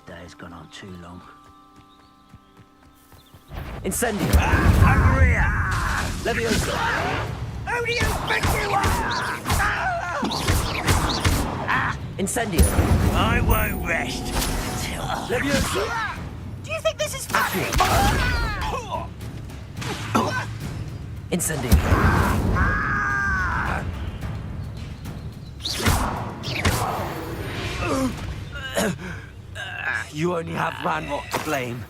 day has gone on too long. Incendio! Maria! Leviosa! Who do you think you are? Incendio! I won't rest until... Leviosa! Do you think this is funny? Incendio! You only have Ranrock to blame.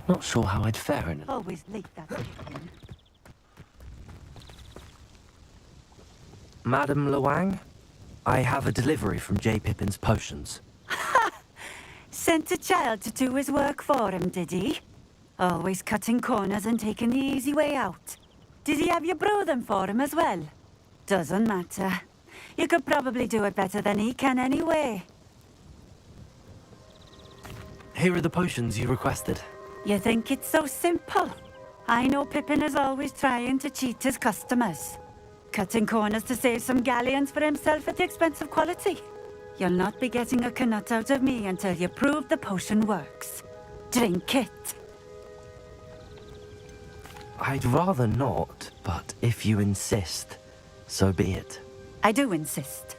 Not sure how I'd fare in it. Always late that way. Madam Luang, I have a delivery from J. Pippin's Potions. Sent a child to do his work for him, did he? Always cutting corners and taking the easy way out. Did he have you brew them for him as well? Doesn't matter. You could probably do it better than he can anyway. Here are the potions you requested. You think it's so simple? I know Pippin is always trying to cheat his customers. Cutting corners to save some galleons for himself at the expense of quality. You'll not be getting a knut out of me until you prove the potion works. Drink it. I'd rather not, but if you insist, so be it. I do insist.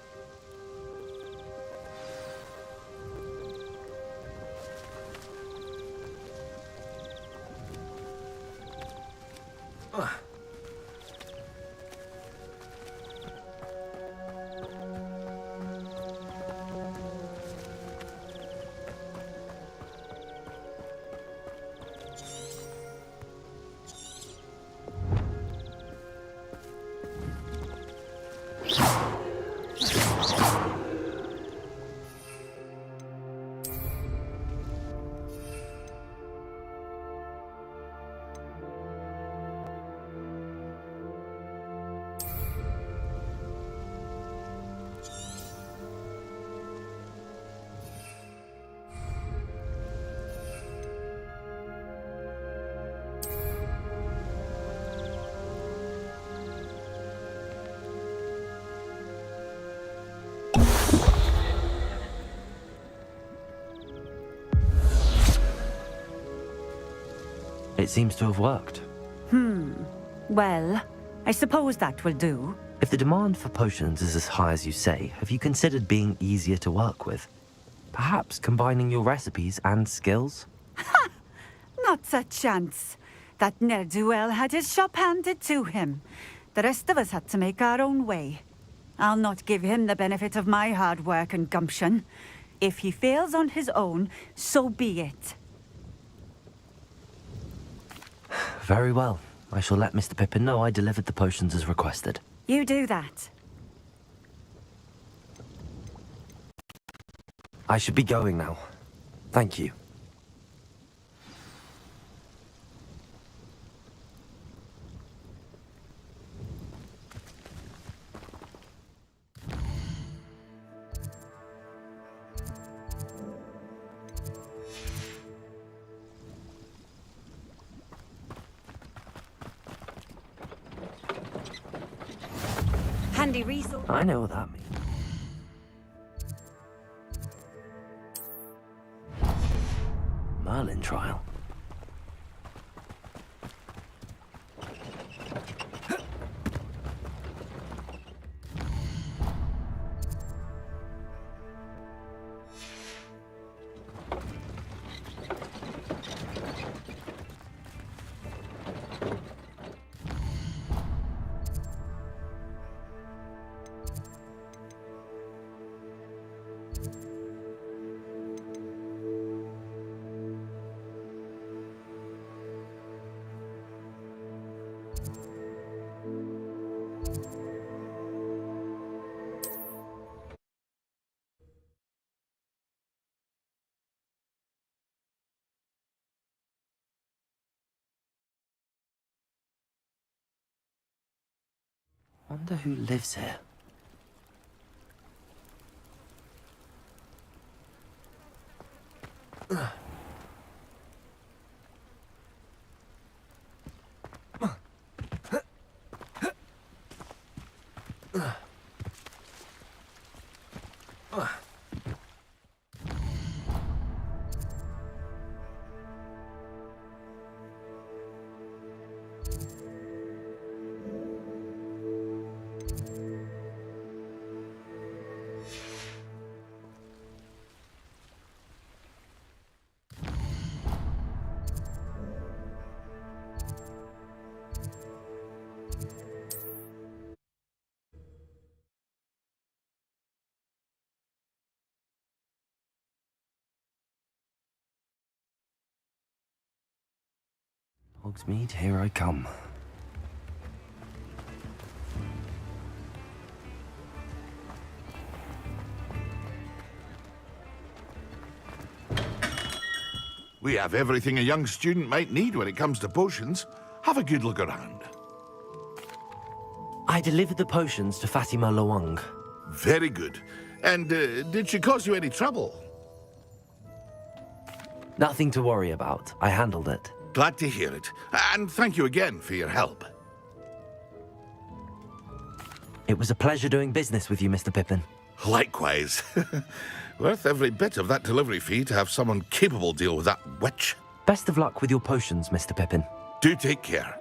It seems to have worked. Well, I suppose that will do. If the demand for potions is as high as you say, have you considered being easier to work with? Perhaps combining your recipes and skills? Not a chance. That ne'er-do-well had his shop handed to him. The rest of us had to make our own way. I'll not give him the benefit of my hard work and gumption. If he fails on his own, so be it. Very well. I shall let Mr. Pippin know I delivered the potions as requested. You do that. I should be going now. Thank you. Handy resource. I know what that means. Merlin trial. Wonder who lives here. Hogsmeade, here I come. We have everything a young student might need when it comes to potions. Have a good look around. I delivered the potions to Fatima Lawang. Very good. And did she cause you any trouble? Nothing to worry about. I handled it. Glad to hear it. And thank you again for your help. It was a pleasure doing business with you, Mr. Pippin. Likewise. Worth every bit of that delivery fee to have someone capable deal with that witch. Best of luck with your potions, Mr. Pippin. Do take care.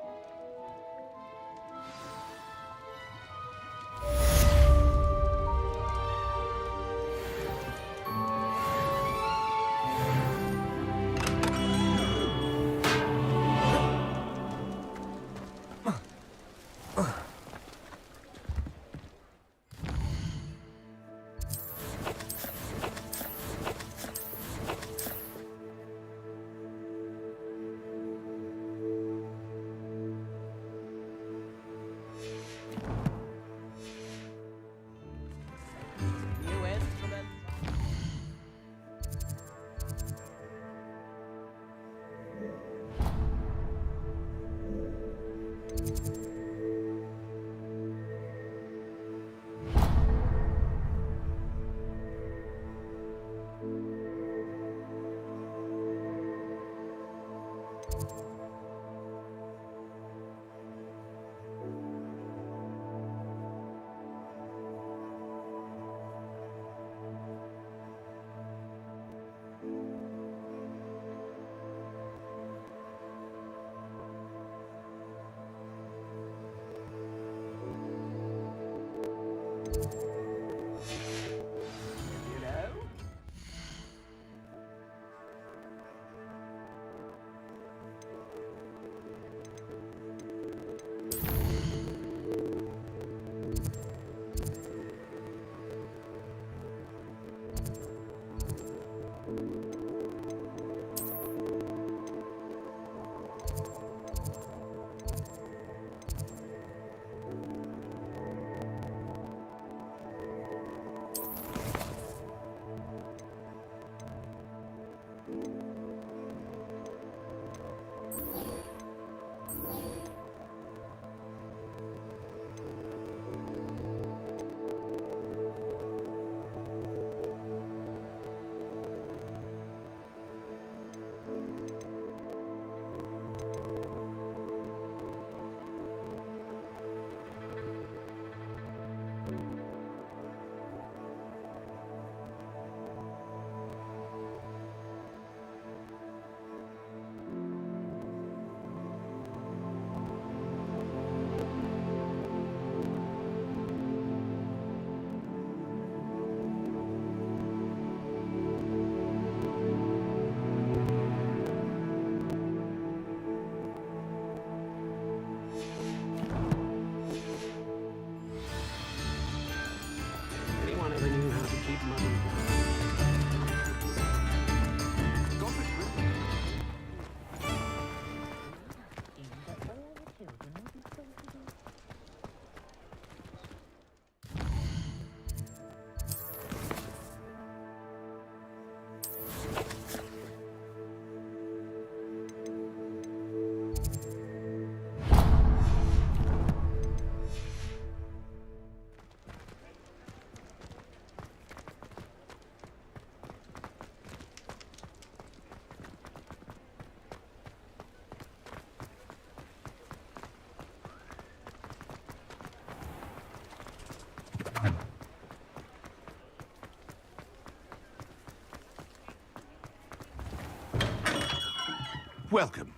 welcome.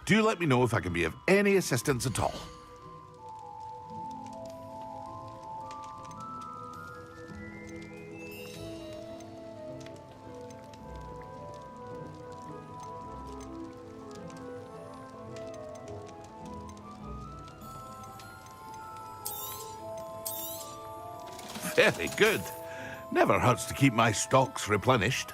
Do let me know if I can be of any assistance at all. Very good. Never hurts to keep my stocks replenished.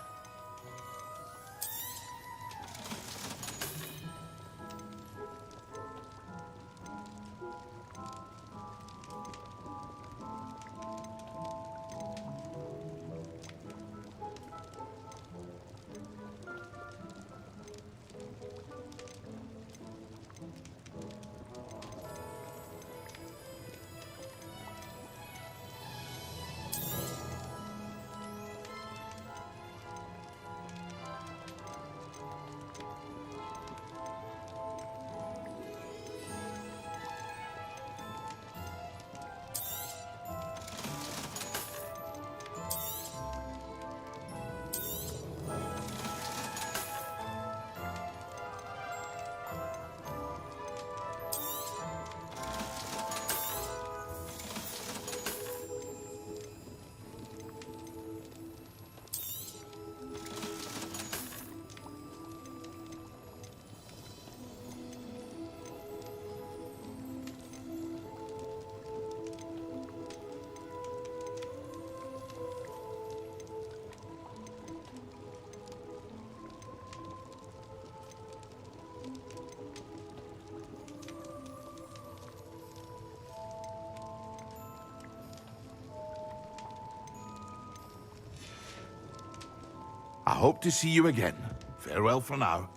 I hope to see you again. Farewell for now.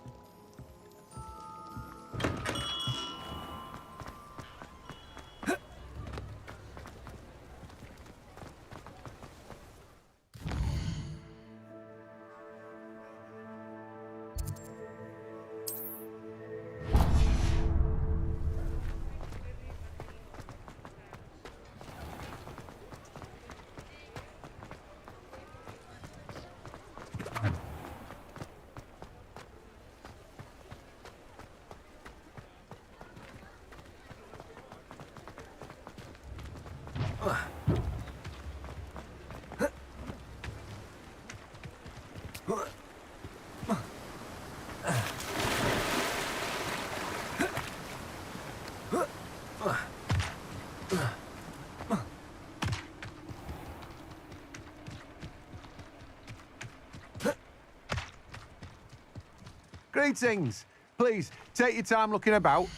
Greetings. Please, take your time looking about.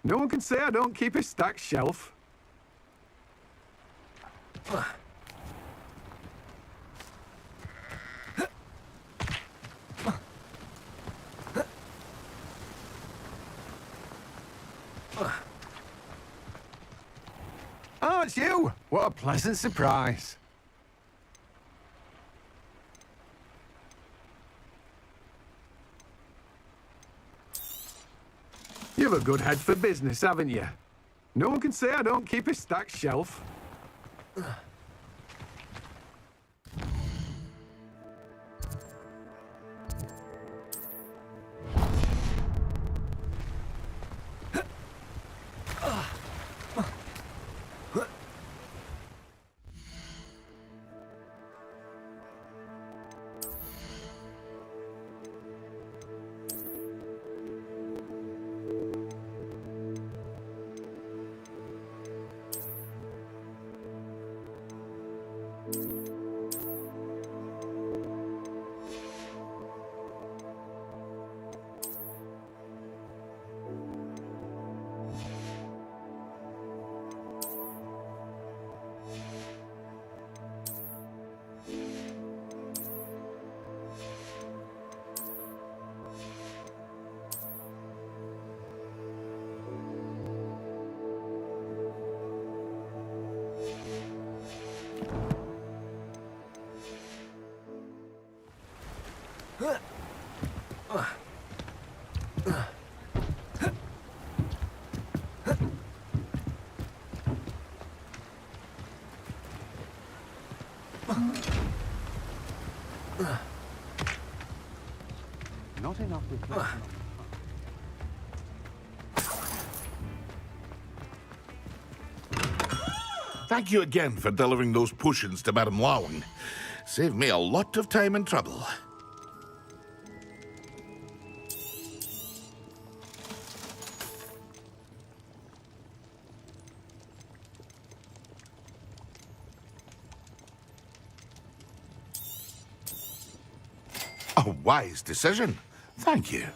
No one can say I don't keep a stacked shelf. Oh, it's you! What a pleasant surprise. You've a good head for business, haven't you? No one can say I don't keep a stacked shelf. not enough reflection. Thank you again for delivering those potions to Madame Lawing. Saved me a lot of time and trouble. A wise decision. Thank you.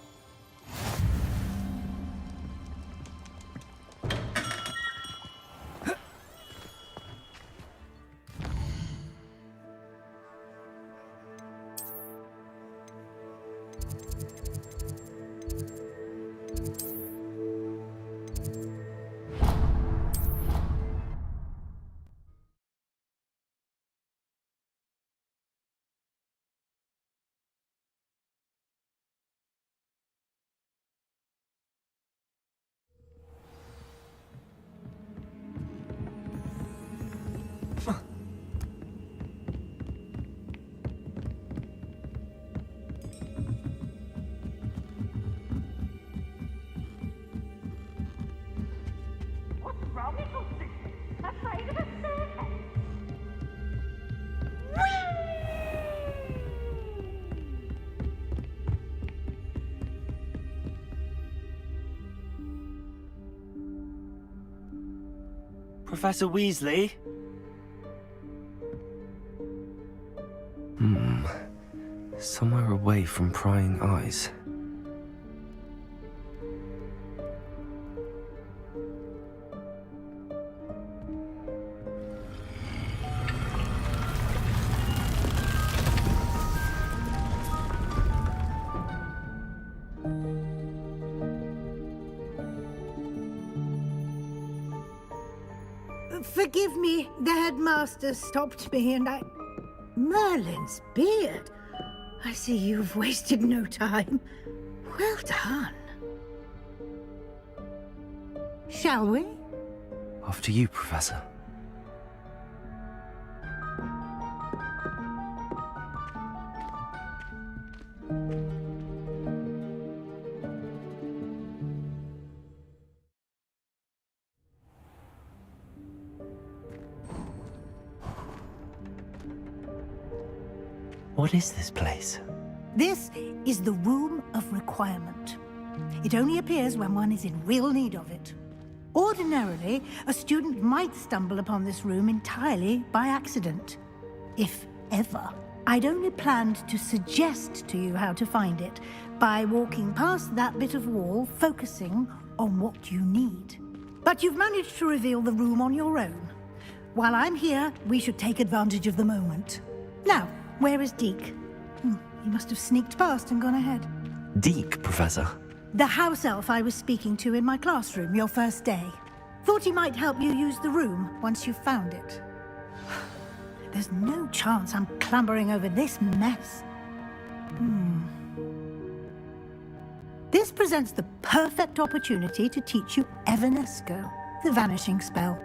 What's wrong with your sister? Afraid of a staircase? Professor Weasley? Somewhere away from prying eyes. Forgive me, the headmaster stopped me and I... Merlin's beard. I see you've wasted no time. Well done. Shall we? After you, Professor. What is this place? This is the Room of Requirement. It only appears when one is in real need of it. Ordinarily, a student might stumble upon this room entirely by accident. If ever. I'd only planned to suggest to you how to find it by walking past that bit of wall, focusing on what you need. But you've managed to reveal the room on your own. While I'm here, we should take advantage of the moment. Now, where is Deke? He must have sneaked past and gone ahead. Deke, Professor. The house elf I was speaking to in my classroom your first day. Thought he might help you use the room once you've found it. There's no chance I'm clambering over this mess. This presents the perfect opportunity to teach you Evanesco, the vanishing spell.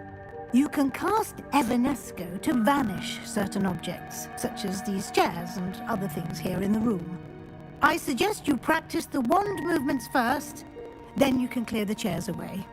You can cast Evanesco to vanish certain objects, such as these chairs and other things here in the room. I suggest you practice the wand movements first, then you can clear the chairs away.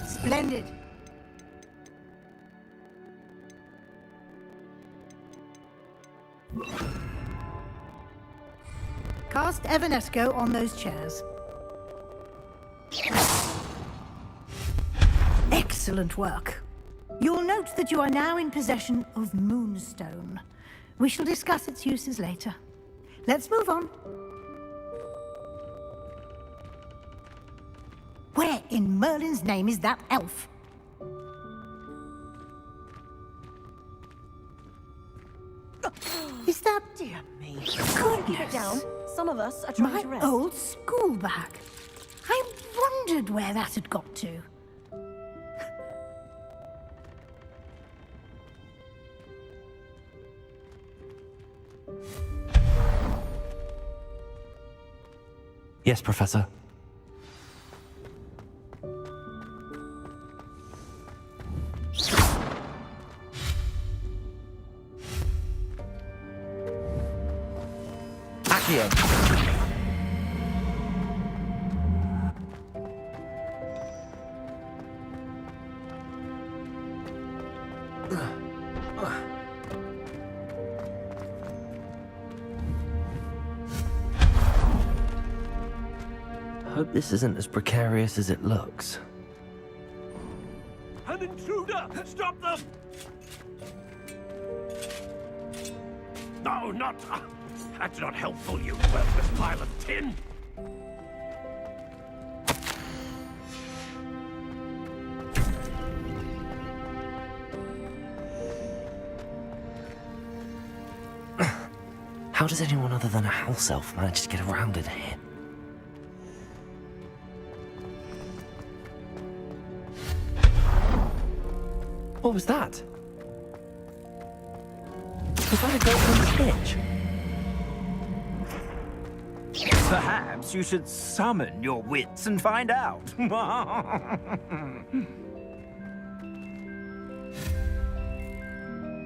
Splendid. Cast Evanesco on those chairs. Excellent work. You'll note that you are now in possession of Moonstone. We shall discuss its uses later. Let's move on. Where in Merlin's name is that elf? Is that... Dear me. Goodness. Keep it down. Some of us are trying to My rest. old school bag. I wondered where that had got to. Yes, Professor. Accio. Hope this isn't as precarious as it looks. An intruder! Stop them! No, not... that's not helpful, you worthless pile of tin! How does anyone other than a house elf manage to get around in here? What was that? Was that a golden snitch? Perhaps you should summon your wits and find out.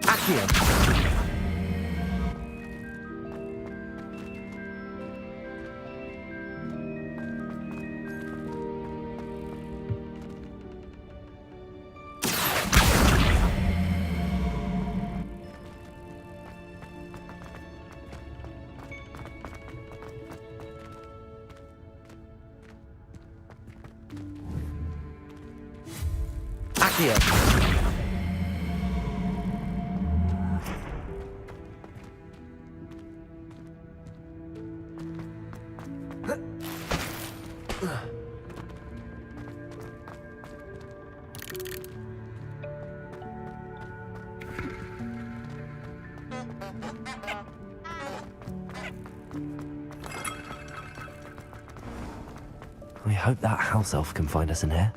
Accio. Accio. I hope that house elf can find us in here.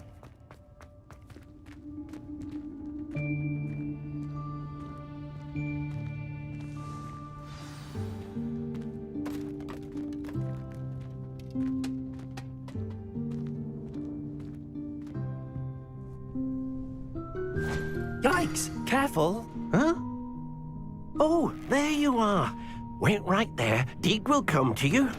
Yikes! Careful! Huh? Oh, there you are. Wait right there. Deke will come to you.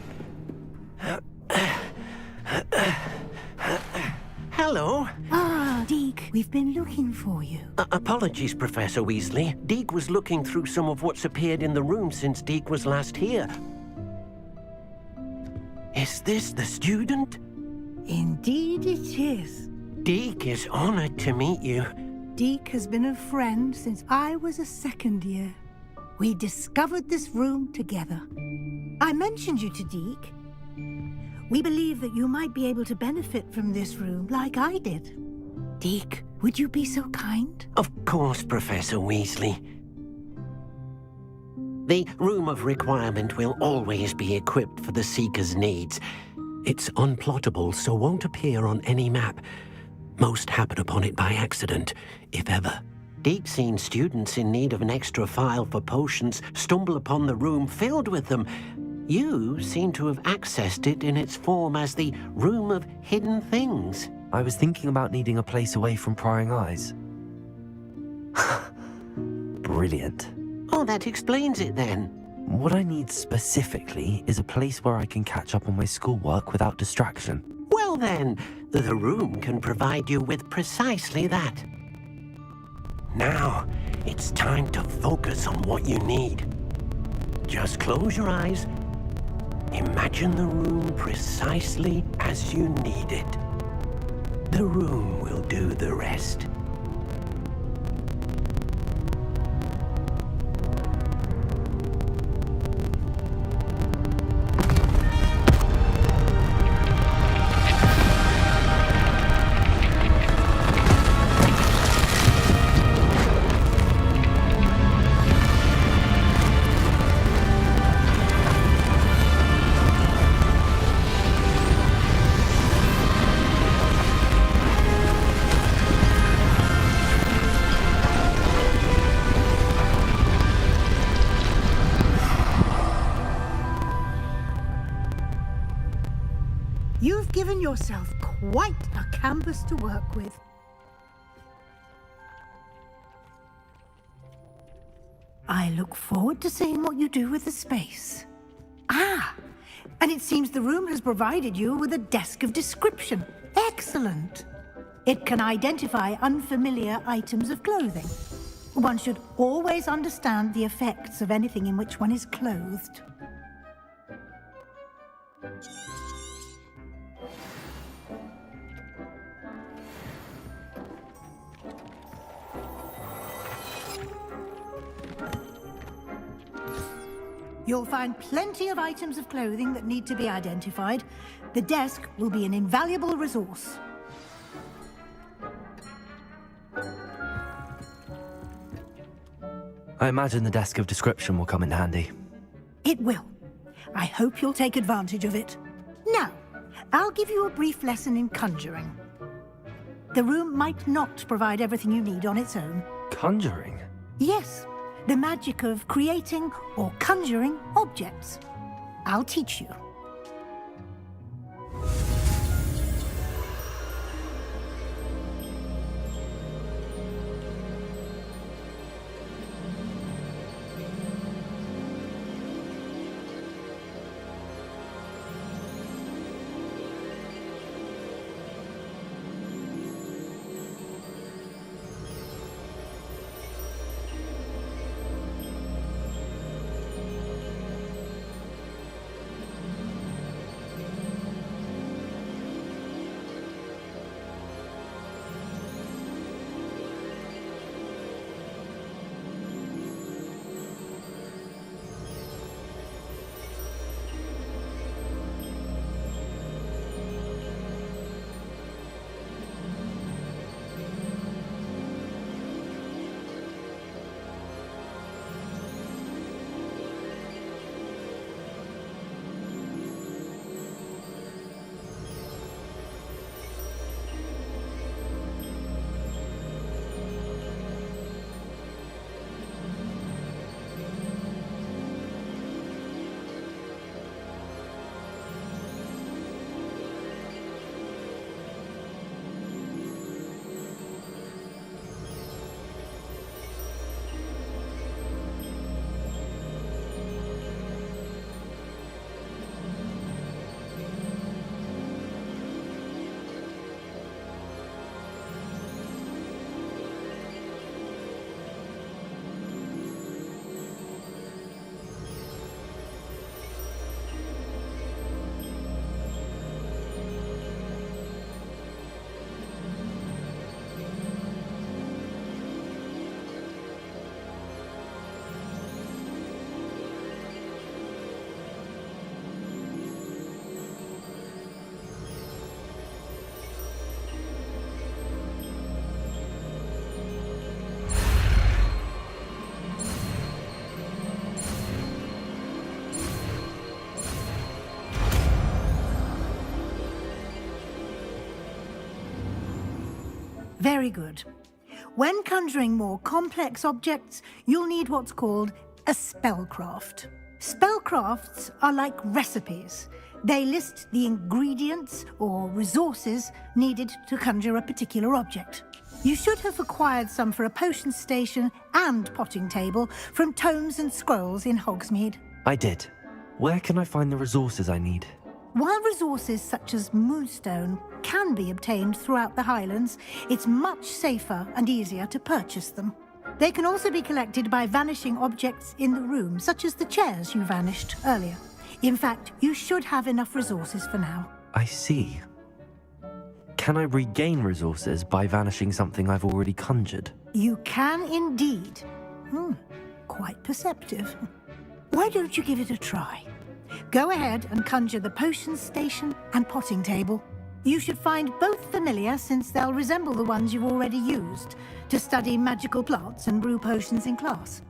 Hello. Ah, Deke, we've been looking for you. Apologies, Professor Weasley. Deke was looking through some of what's appeared in the room since Deke was last here. Is this the student? Indeed it is. Deke is honored to meet you. Deke has been a friend since I was a second year. We discovered this room together. I mentioned you to Deke. We believe that you might be able to benefit from this room like I did. Deke, would you be so kind? Of course, Professor Weasley. The Room of Requirement will always be equipped for the Seeker's needs. It's unplottable, so won't appear on any map. Most happen upon it by accident, if ever. Deke's seen students in need of an extra file for potions stumble upon the room filled with them. You seem to have accessed it in its form as the Room of Hidden Things. I was thinking about needing a place away from prying eyes. Brilliant. Oh, that explains it then. What I need specifically is a place where I can catch up on my schoolwork without distraction. Well then, the room can provide you with precisely that. Now, it's time to focus on what you need. Just close your eyes. Imagine the room precisely as you need it. The room will do the rest. yourself quite a canvas to work with. I look forward to seeing what you do with the space. Ah, and it seems the room has provided you with a desk of description. Excellent. It can identify unfamiliar items of clothing. One should always understand the effects of anything in which one is clothed. You'll find plenty of items of clothing that need to be identified. The desk will be an invaluable resource. I imagine the desk of description will come in handy. It will. I hope you'll take advantage of it. Now, I'll give you a brief lesson in conjuring. The room might not provide everything you need on its own. Conjuring? Yes, the magic of creating or conjuring objects. I'll teach you. Very good. When conjuring more complex objects, you'll need what's called a spellcraft. Spellcrafts are like recipes. They list the ingredients or resources needed to conjure a particular object. You should have acquired some for a potion station and potting table from tomes and scrolls in Hogsmeade. I did. Where can I find the resources I need? While resources such as moonstone can be obtained throughout the Highlands, it's much safer and easier to purchase them. They can also be collected by vanishing objects in the room, such as the chairs you vanished earlier. In fact, you should have enough resources for now. I see. Can I regain resources by vanishing something I've already conjured? You can indeed. Quite perceptive. Why don't you give it a try? Go ahead and conjure the potion station and potting table. You should find both familiar, since they'll resemble the ones you've already used to study magical plants and brew potions in class.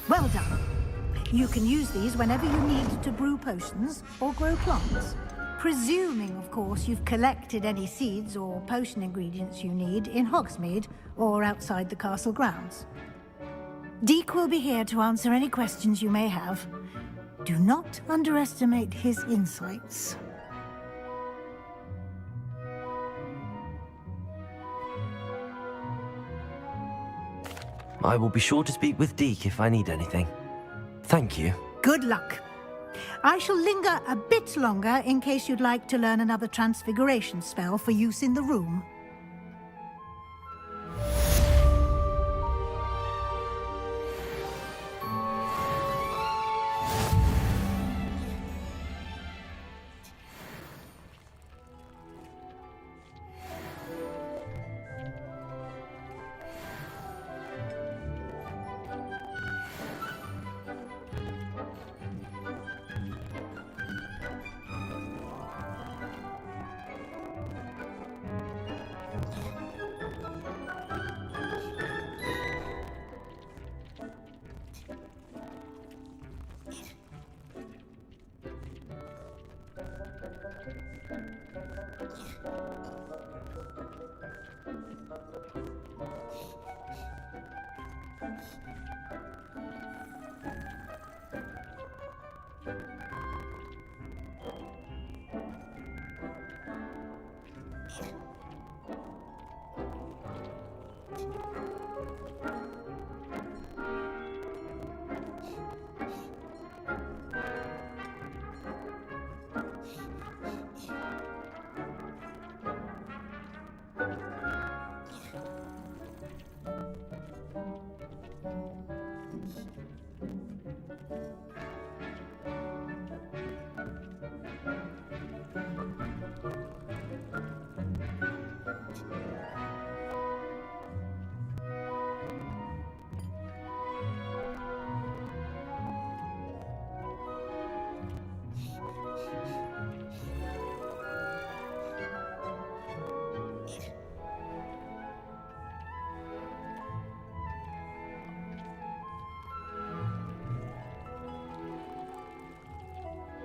Well done. You can use these whenever you need to brew potions or grow plants. Presuming, of course, you've collected any seeds or potion ingredients you need in Hogsmeade or outside the castle grounds. Deke will be here to answer any questions you may have. Do not underestimate his insights. I will be sure to speak with Deke if I need anything. Thank you. Good luck. I shall linger a bit longer in case you'd like to learn another transfiguration spell for use in the room.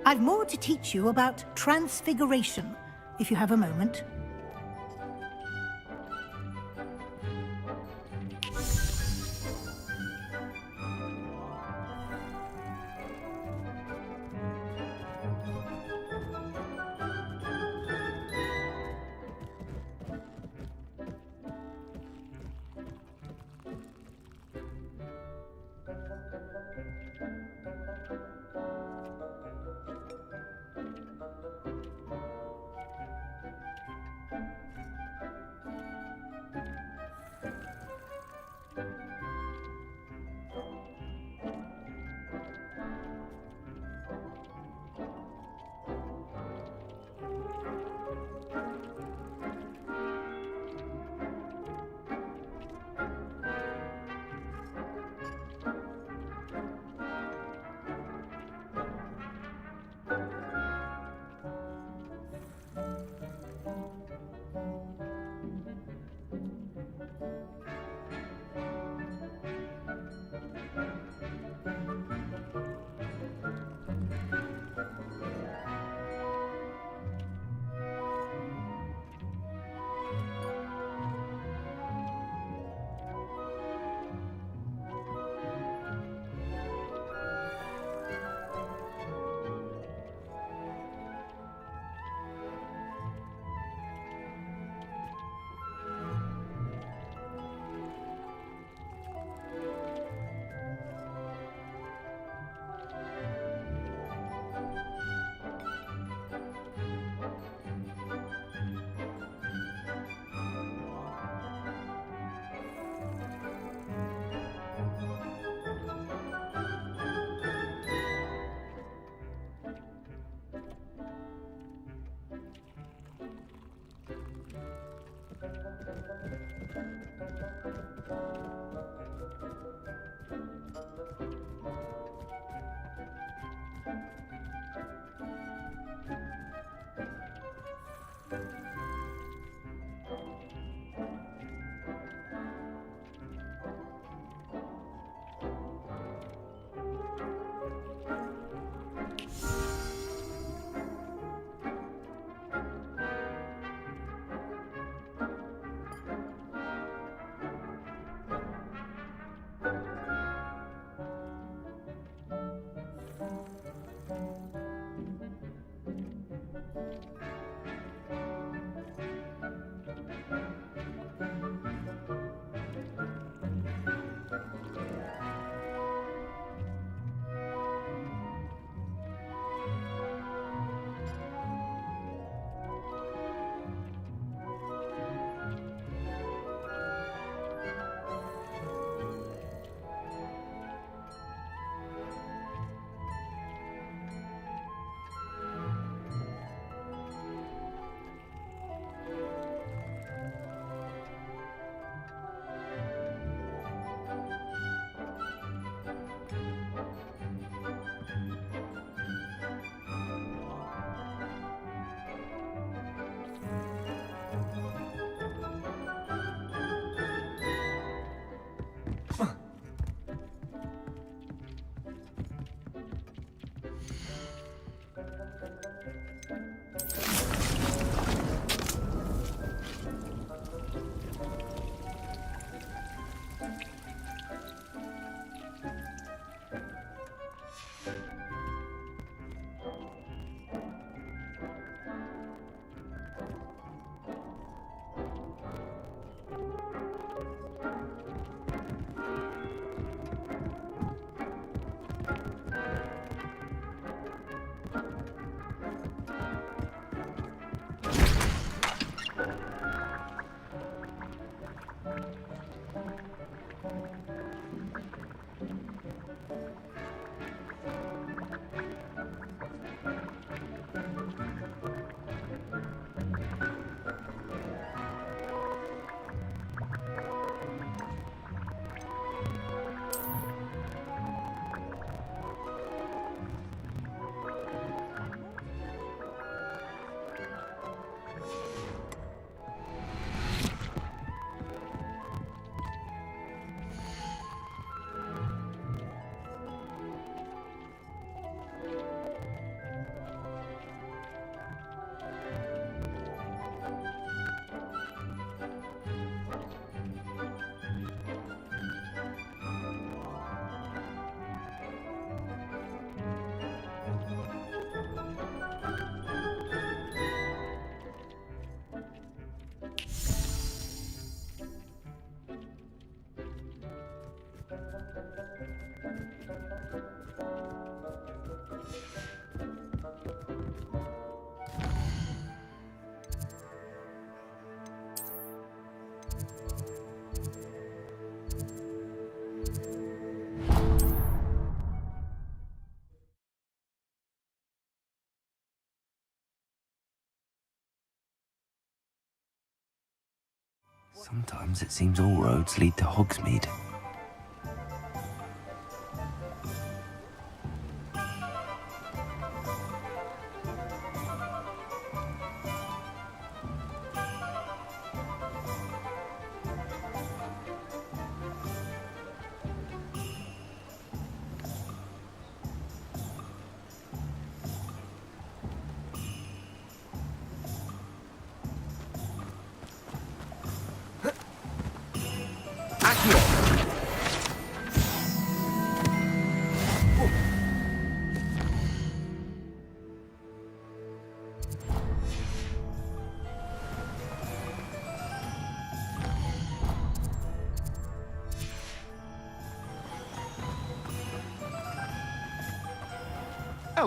I've more to teach you about transfiguration, if you have a moment. Sometimes it seems all roads lead to Hogsmeade.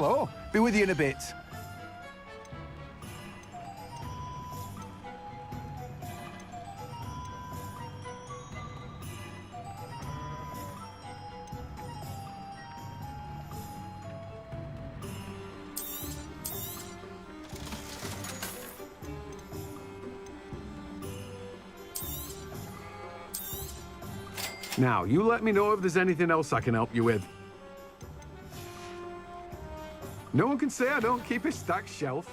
Hello. Be with you in a bit. Now, you let me know if there's anything else I can help you with. No one can say I don't keep a stacked shelf.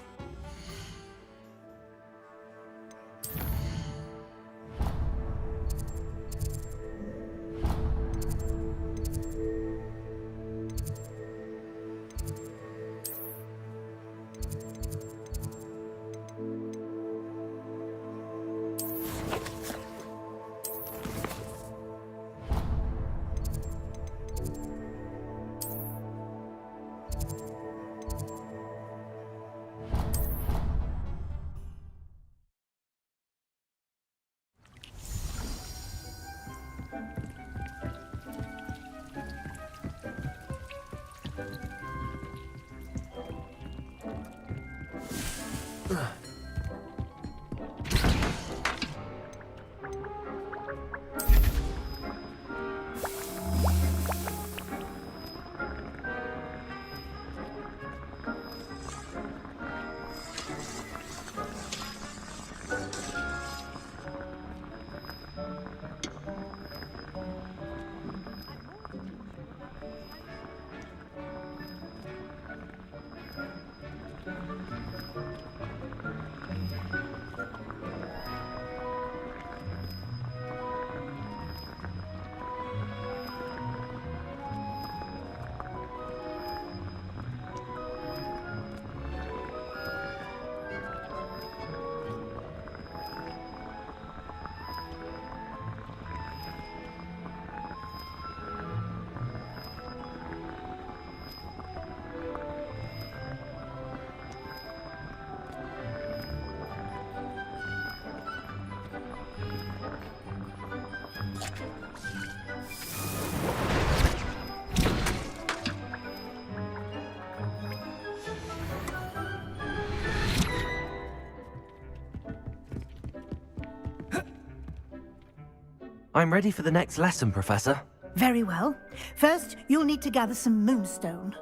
I'm ready for the next lesson, Professor. Very well. First, you'll need to gather some moonstone.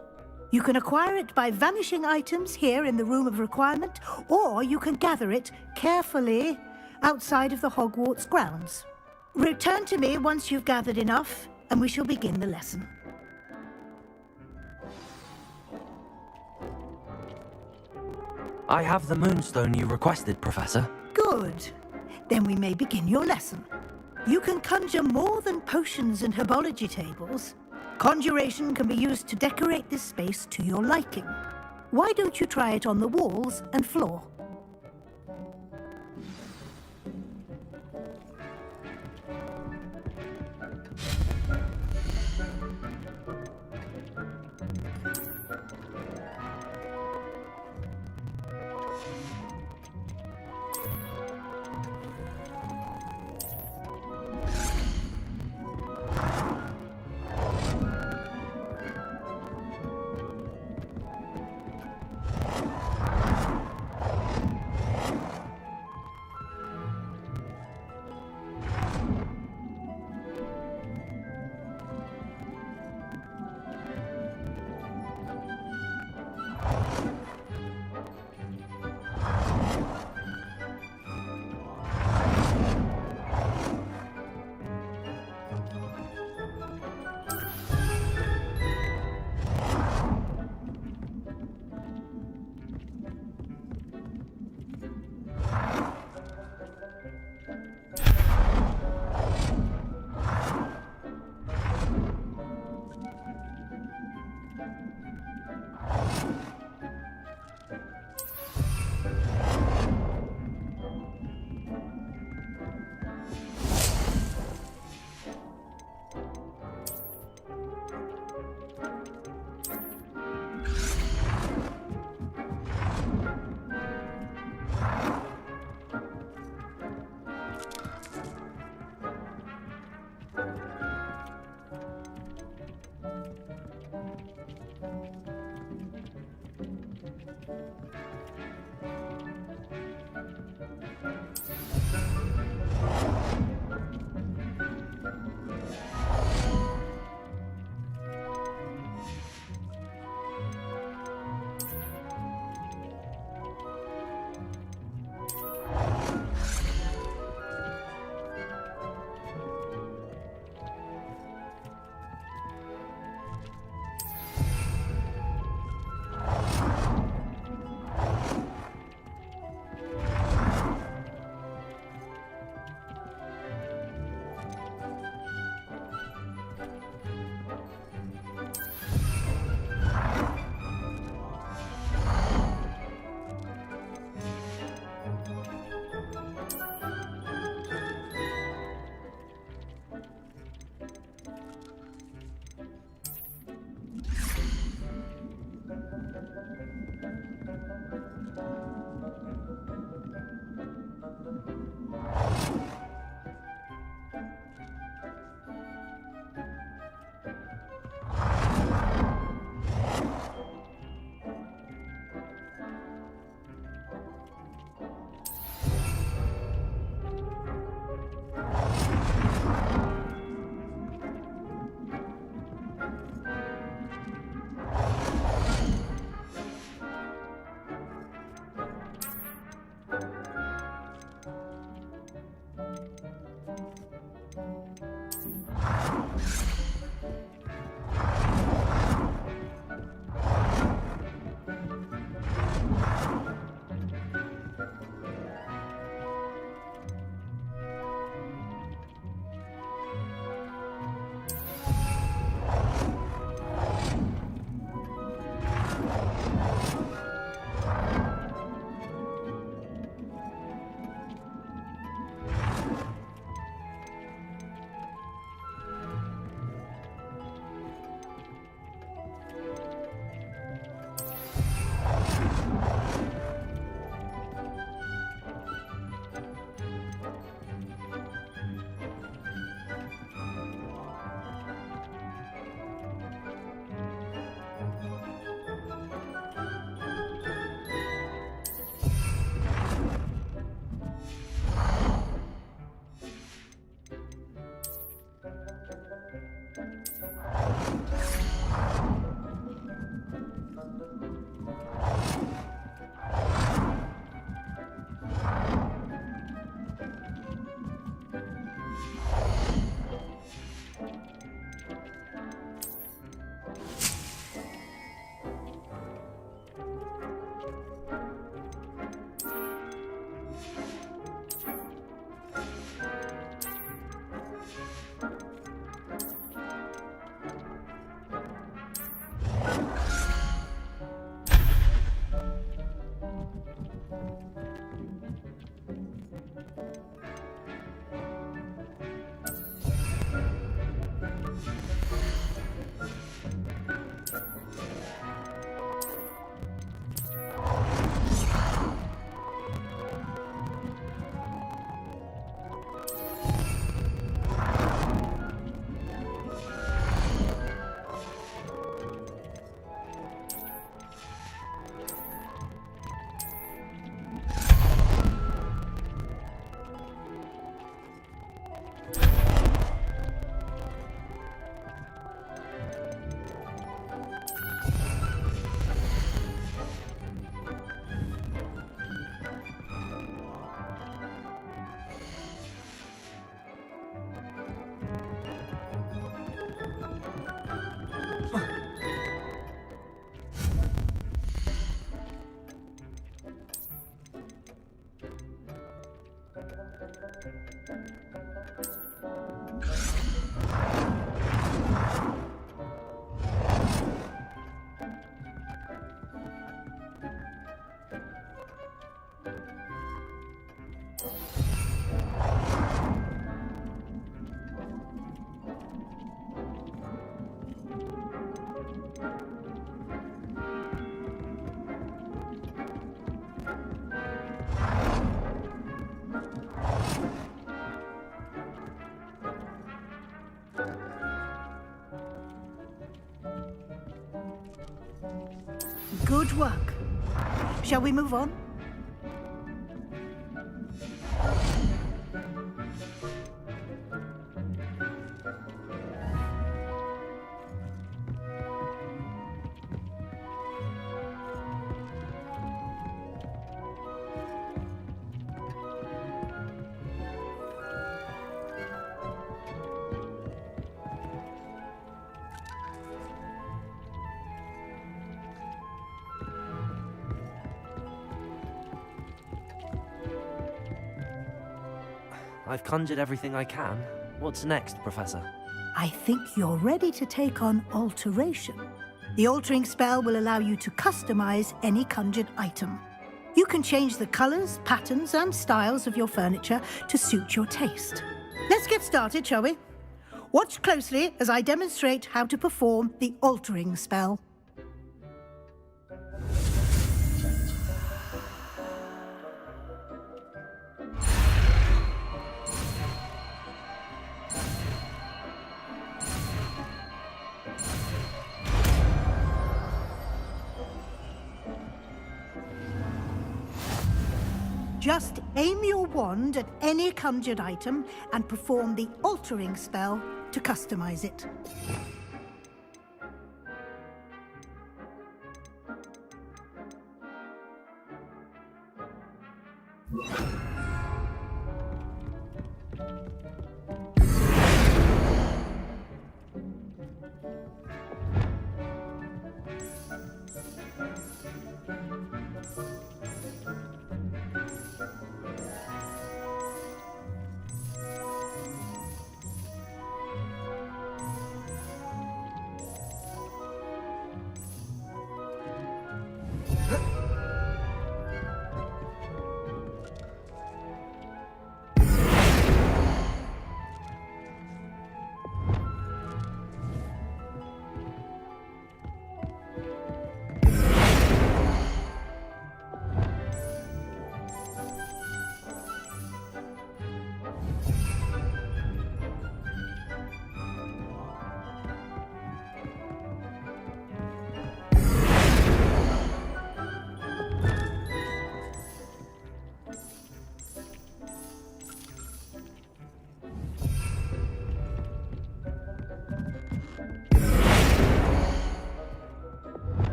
You can acquire it by vanishing items here in the Room of Requirement, or you can gather it carefully outside of the Hogwarts grounds. Return to me once you've gathered enough, and we shall begin the lesson. I have the moonstone you requested, Professor. Good. Then we may begin your lesson. You can conjure more than potions and herbology tables. Conjuration can be used to decorate this space to your liking. Why don't you try it on the walls and floor? Good work. Shall we move on? I've conjured everything I can. What's next, Professor? I think you're ready to take on alteration. The altering spell will allow you to customize any conjured item. You can change the colors, patterns, and styles of your furniture to suit your taste. Let's get started, shall we? Watch closely as I demonstrate how to perform the altering spell. Just aim your wand at any conjured item and perform the altering spell to customize it.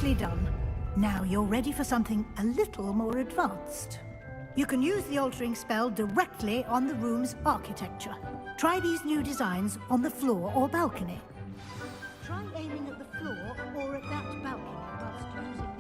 Nicely done. Now you're ready for something a little more advanced. You can use the altering spell directly on the room's architecture. Try these new designs on the floor or balcony. Try aiming at the floor or at that balcony whilst using the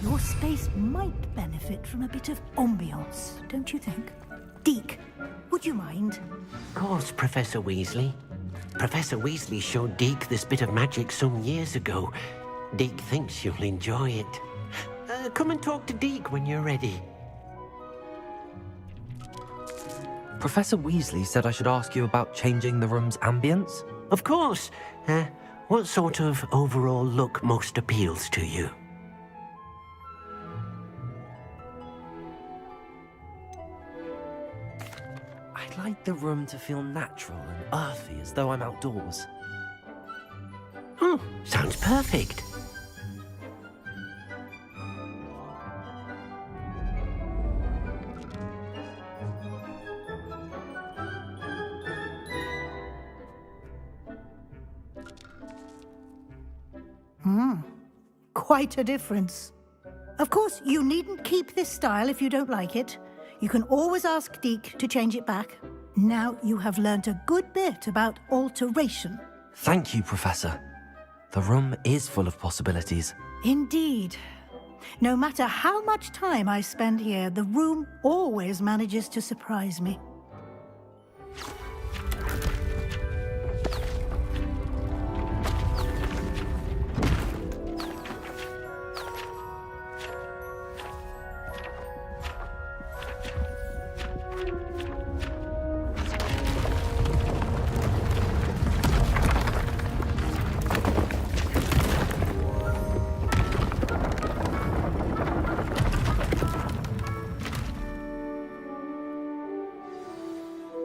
Your space might benefit from a bit of ambiance, don't you think? Deke, would you mind? Of course, Professor Weasley. Professor Weasley showed Deke this bit of magic some years ago. Deke thinks you'll enjoy it. Come and talk to Deke when you're ready. Professor Weasley said I should ask you about changing the room's ambience? Of course. What sort of overall look most appeals to you? I'd like the room to feel natural and earthy, as though I'm outdoors. Oh, sounds perfect. Quite a difference. Of course, you needn't keep this style if you don't like it. You can always ask Deke to change it back. Now you have learnt a good bit about alteration. Thank you, Professor. The room is full of possibilities. Indeed. No matter how much time I spend here, the room always manages to surprise me.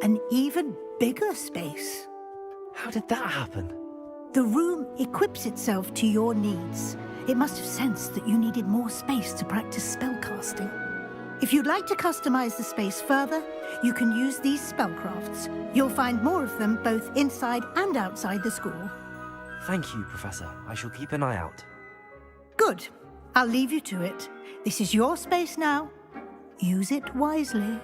An even bigger space. How did that happen? The room equips itself to your needs. It must have sensed that you needed more space to practice spellcasting. If you'd like to customize the space further, you can use these spellcrafts. You'll find more of them both inside and outside the school. Thank you, Professor. I shall keep an eye out. Good. I'll leave you to it. This is your space now. Use it wisely.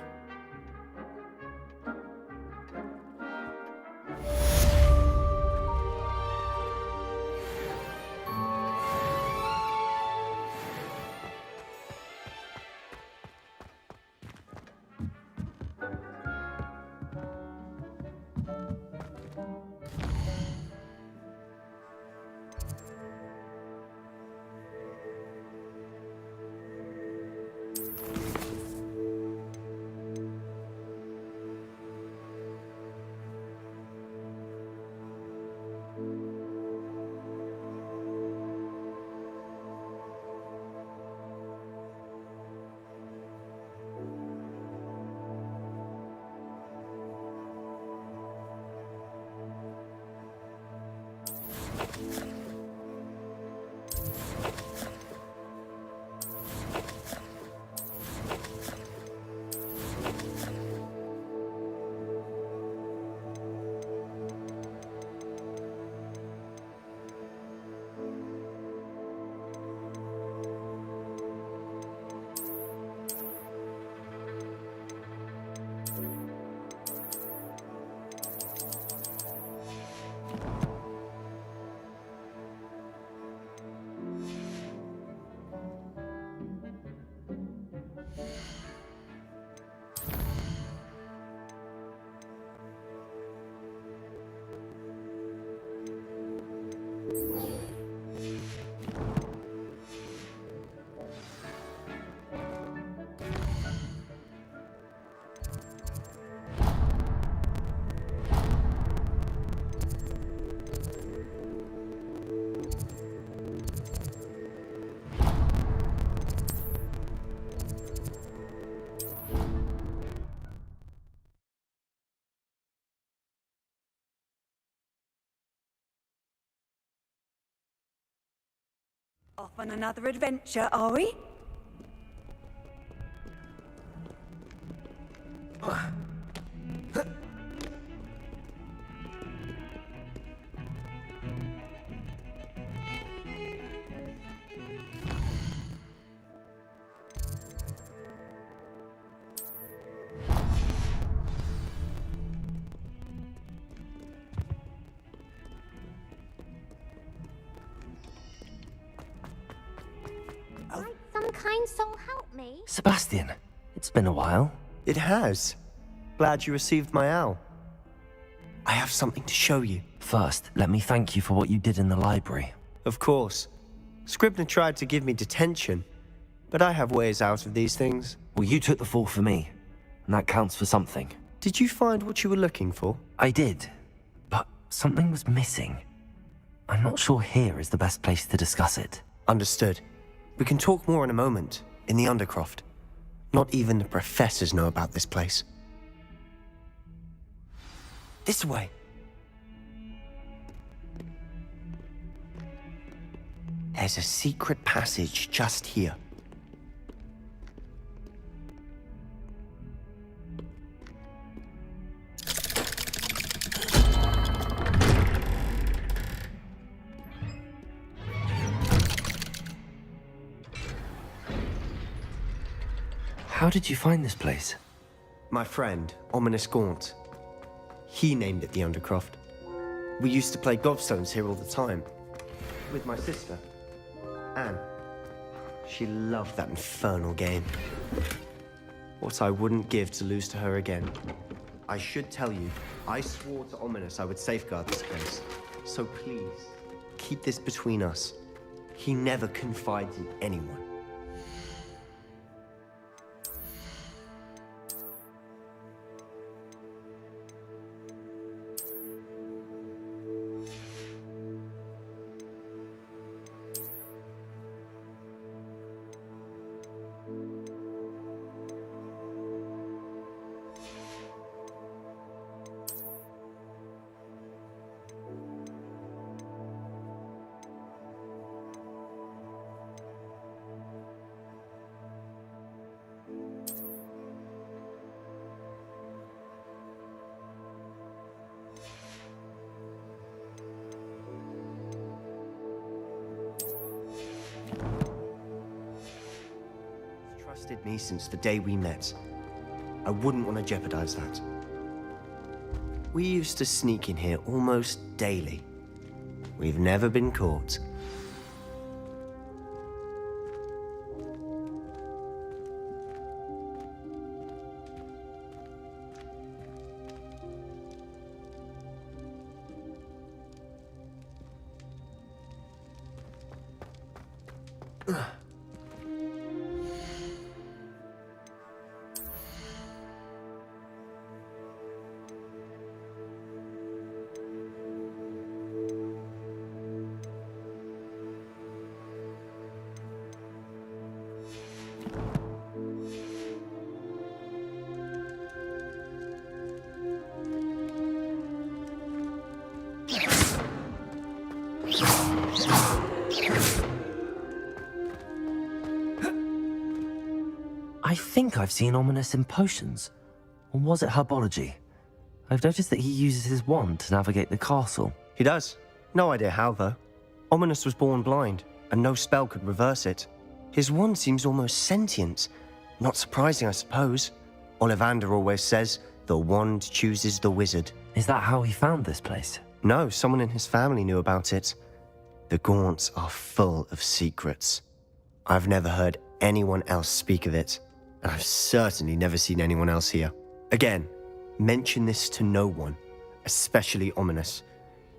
Off on another adventure, are we? Might some kind soul help me? Sebastian, it's been a while. It has. Glad you received my owl. I have something to show you. First, let me thank you for what you did in the library. Of course. Scribner tried to give me detention, but I have ways out of these things. Well, you took the fall for me, and that counts for something. Did you find what you were looking for? I did, but something was missing. I'm not sure here is the best place to discuss it. Understood. We can talk more in a moment, in the Undercroft. Not even the professors know about this place. This way. There's a secret passage just here. How did you find this place? My friend, Ominous Gaunt. He named it the Undercroft. We used to play gobstones here all the time. With my sister, Anne. She loved that infernal game. What I wouldn't give to lose to her again. I should tell you, I swore to Ominous I would safeguard this place. So please, keep this between us. He never confides in anyone. Trusted me since the day we met. I wouldn't want to jeopardize that. We used to sneak in here almost daily. We've never been caught. I think I've seen Ominous in potions. Or was it herbology? I've noticed that he uses his wand to navigate the castle. He does. No idea how, though. Ominous was born blind, and no spell could reverse it. His wand seems almost sentient. Not surprising, I suppose. Ollivander always says, the wand chooses the wizard. Is that how he found this place? No, someone in his family knew about it. The Gaunts are full of secrets. I've never heard anyone else speak of it, and I've certainly never seen anyone else here. Again, mention this to no one, especially Ominous.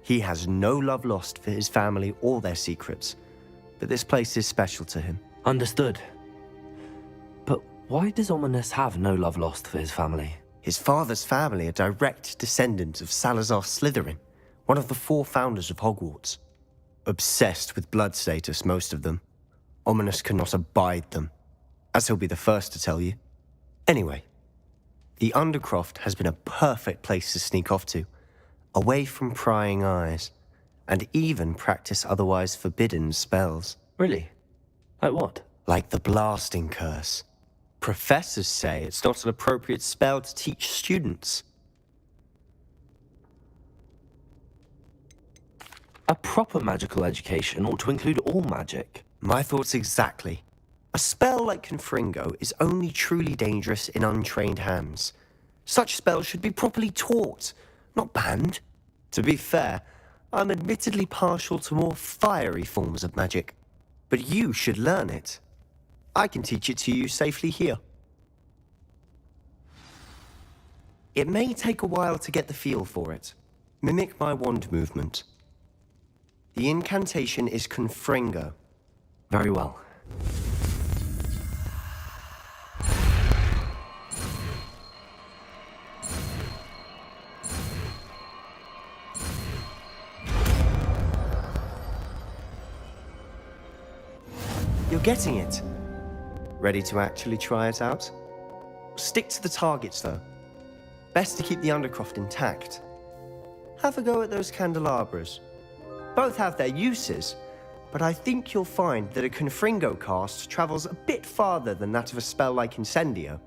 He has no love lost for his family or their secrets, but this place is special to him. Understood. But why does Ominous have no love lost for his family? His father's family are direct descendants of Salazar Slytherin, one of the 4 founders of Hogwarts. Obsessed with blood status, most of them. Ominous cannot abide them, as he'll be the first to tell you. Anyway, the Undercroft has been a perfect place to sneak off to, away from prying eyes, and even practice otherwise forbidden spells. Really? Like what? Like the blasting curse. Professors say it's not an appropriate spell to teach students. A proper magical education ought to include all magic. My thoughts exactly. A spell like Confringo is only truly dangerous in untrained hands. Such spells should be properly taught, not banned. To be fair, I'm admittedly partial to more fiery forms of magic. But you should learn it. I can teach it to you safely here. It may take a while to get the feel for it. Mimic my wand movement. The incantation is Confringo. Very well. You're getting it. Ready to actually try it out? Stick to the targets, though. Best to keep the Undercroft intact. Have a go at those candelabras. Both have their uses, but I think you'll find that a Confringo cast travels a bit farther than that of a spell like Incendio.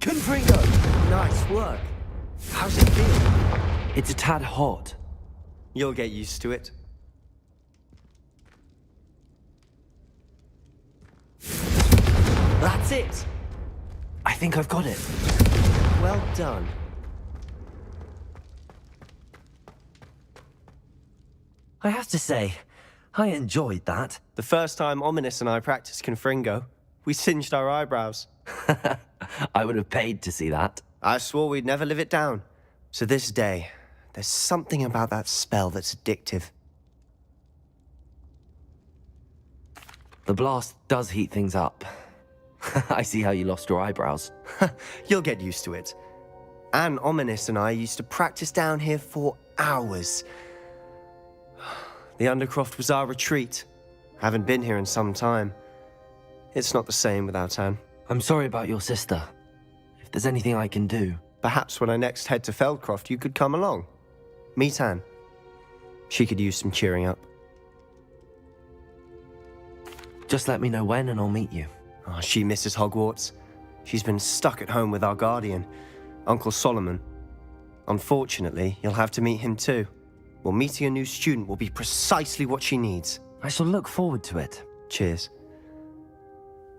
Confringo! Nice work. How's it feel? It's a tad hot. You'll get used to it. That's it! I think I've got it. Well done. I have to say, I enjoyed that. The first time Ominous and I practiced Confringo, we singed our eyebrows. I would have paid to see that. I swore we'd never live it down. To this day, there's something about that spell that's addictive. The blast does heat things up. I see how you lost your eyebrows. You'll get used to it. Anne Ominous and I used to practice down here for hours. The Undercroft was our retreat. Haven't been here in some time. It's not the same without Anne. I'm sorry about your sister. If there's anything I can do... Perhaps when I next head to Feldcroft, you could come along. Meet Anne. She could use some cheering up. Just let me know when and I'll meet you. Oh, she misses Hogwarts. She's been stuck at home with our guardian, Uncle Solomon. Unfortunately, you'll have to meet him too. Well, meeting a new student will be precisely what she needs. I shall look forward to it. Cheers.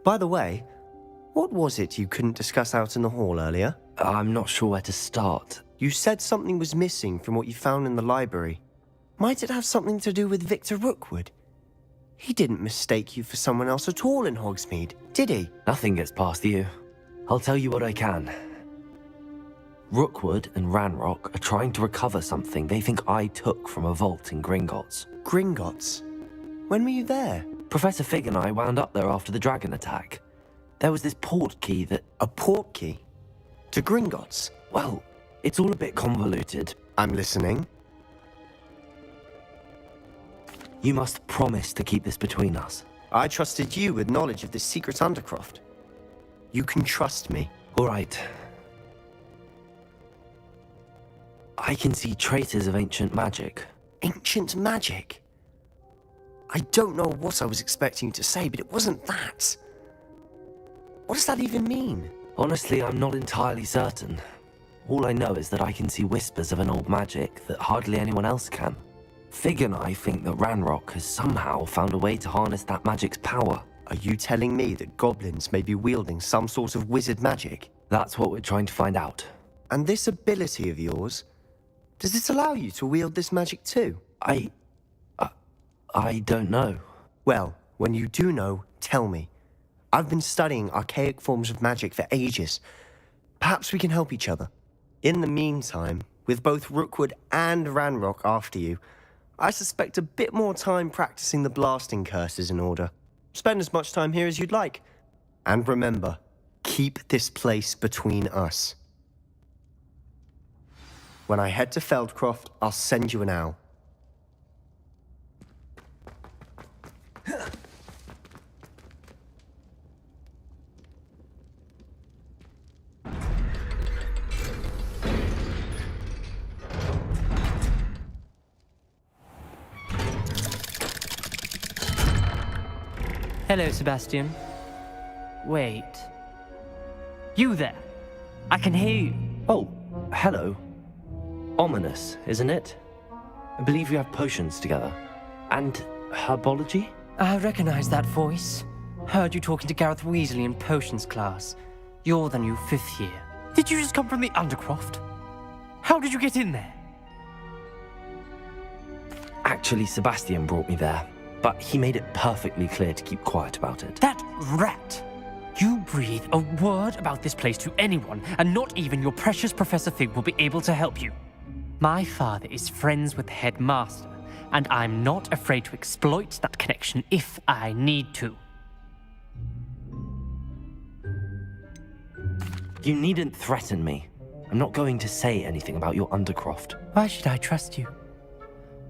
By the way, what was it you couldn't discuss out in the hall earlier? I'm not sure where to start. You said something was missing from what you found in the library. Might it have something to do with Victor Rookwood? He didn't mistake you for someone else at all in Hogsmeade, did he? Nothing gets past you. I'll tell you what I can. Rookwood and Ranrock are trying to recover something they think I took from a vault in Gringotts. Gringotts? When were you there? Professor Fig and I wound up there after the dragon attack. There was this port key that... A port key? To Gringotts? Well, it's all a bit convoluted. I'm listening. You must promise to keep this between us. I trusted you with knowledge of this secret undercroft. You can trust me. All right. I can see traces of ancient magic. Ancient magic? I don't know what I was expecting you to say, but it wasn't that. What does that even mean? Honestly, I'm not entirely certain. All I know is that I can see whispers of an old magic that hardly anyone else can. Fig and I think that Ranrock has somehow found a way to harness that magic's power. Are you telling me that goblins may be wielding some sort of wizard magic? That's what we're trying to find out. And this ability of yours, does it allow you to wield this magic too? I don't know. Well, when you do know, tell me. I've been studying archaic forms of magic for ages. Perhaps we can help each other. In the meantime, with both Rookwood and Ranrock after you, I suspect a bit more time practicing the blasting curse is in order. Spend as much time here as you'd like. And remember, keep this place between us. When I head to Feldcroft, I'll send you an owl. Hello, Sebastian. Wait. You there? I can hear you. Oh, hello. Ominous, isn't it? I believe you have potions together. And herbology? I recognize that voice. Heard you talking to Gareth Weasley in potions class. You're the new 5th year. Did you just come from the Undercroft? How did you get in there? Actually, Sebastian brought me there. But he made it perfectly clear to keep quiet about it. That rat! You breathe a word about this place to anyone, and not even your precious Professor Fig will be able to help you. My father is friends with the headmaster, and I'm not afraid to exploit that connection if I need to. You needn't threaten me. I'm not going to say anything about your Undercroft. Why should I trust you?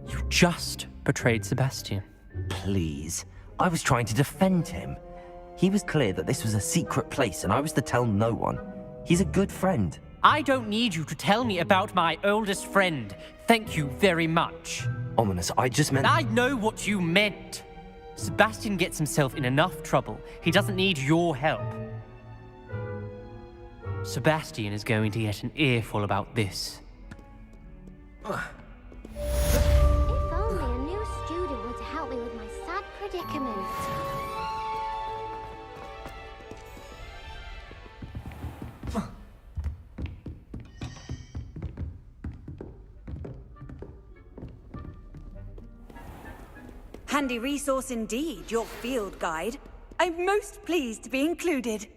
You just betrayed Sebastian. Please. I was trying to defend him. He was clear that this was a secret place and I was to tell no one. He's a good friend. I don't need you to tell me about my oldest friend. Thank you very much. Ominous, I just meant... I know what you meant. Sebastian gets himself in enough trouble. He doesn't need your help. Sebastian is going to get an earful about this. Predicament. Handy resource indeed, your field guide. I'm most pleased to be included.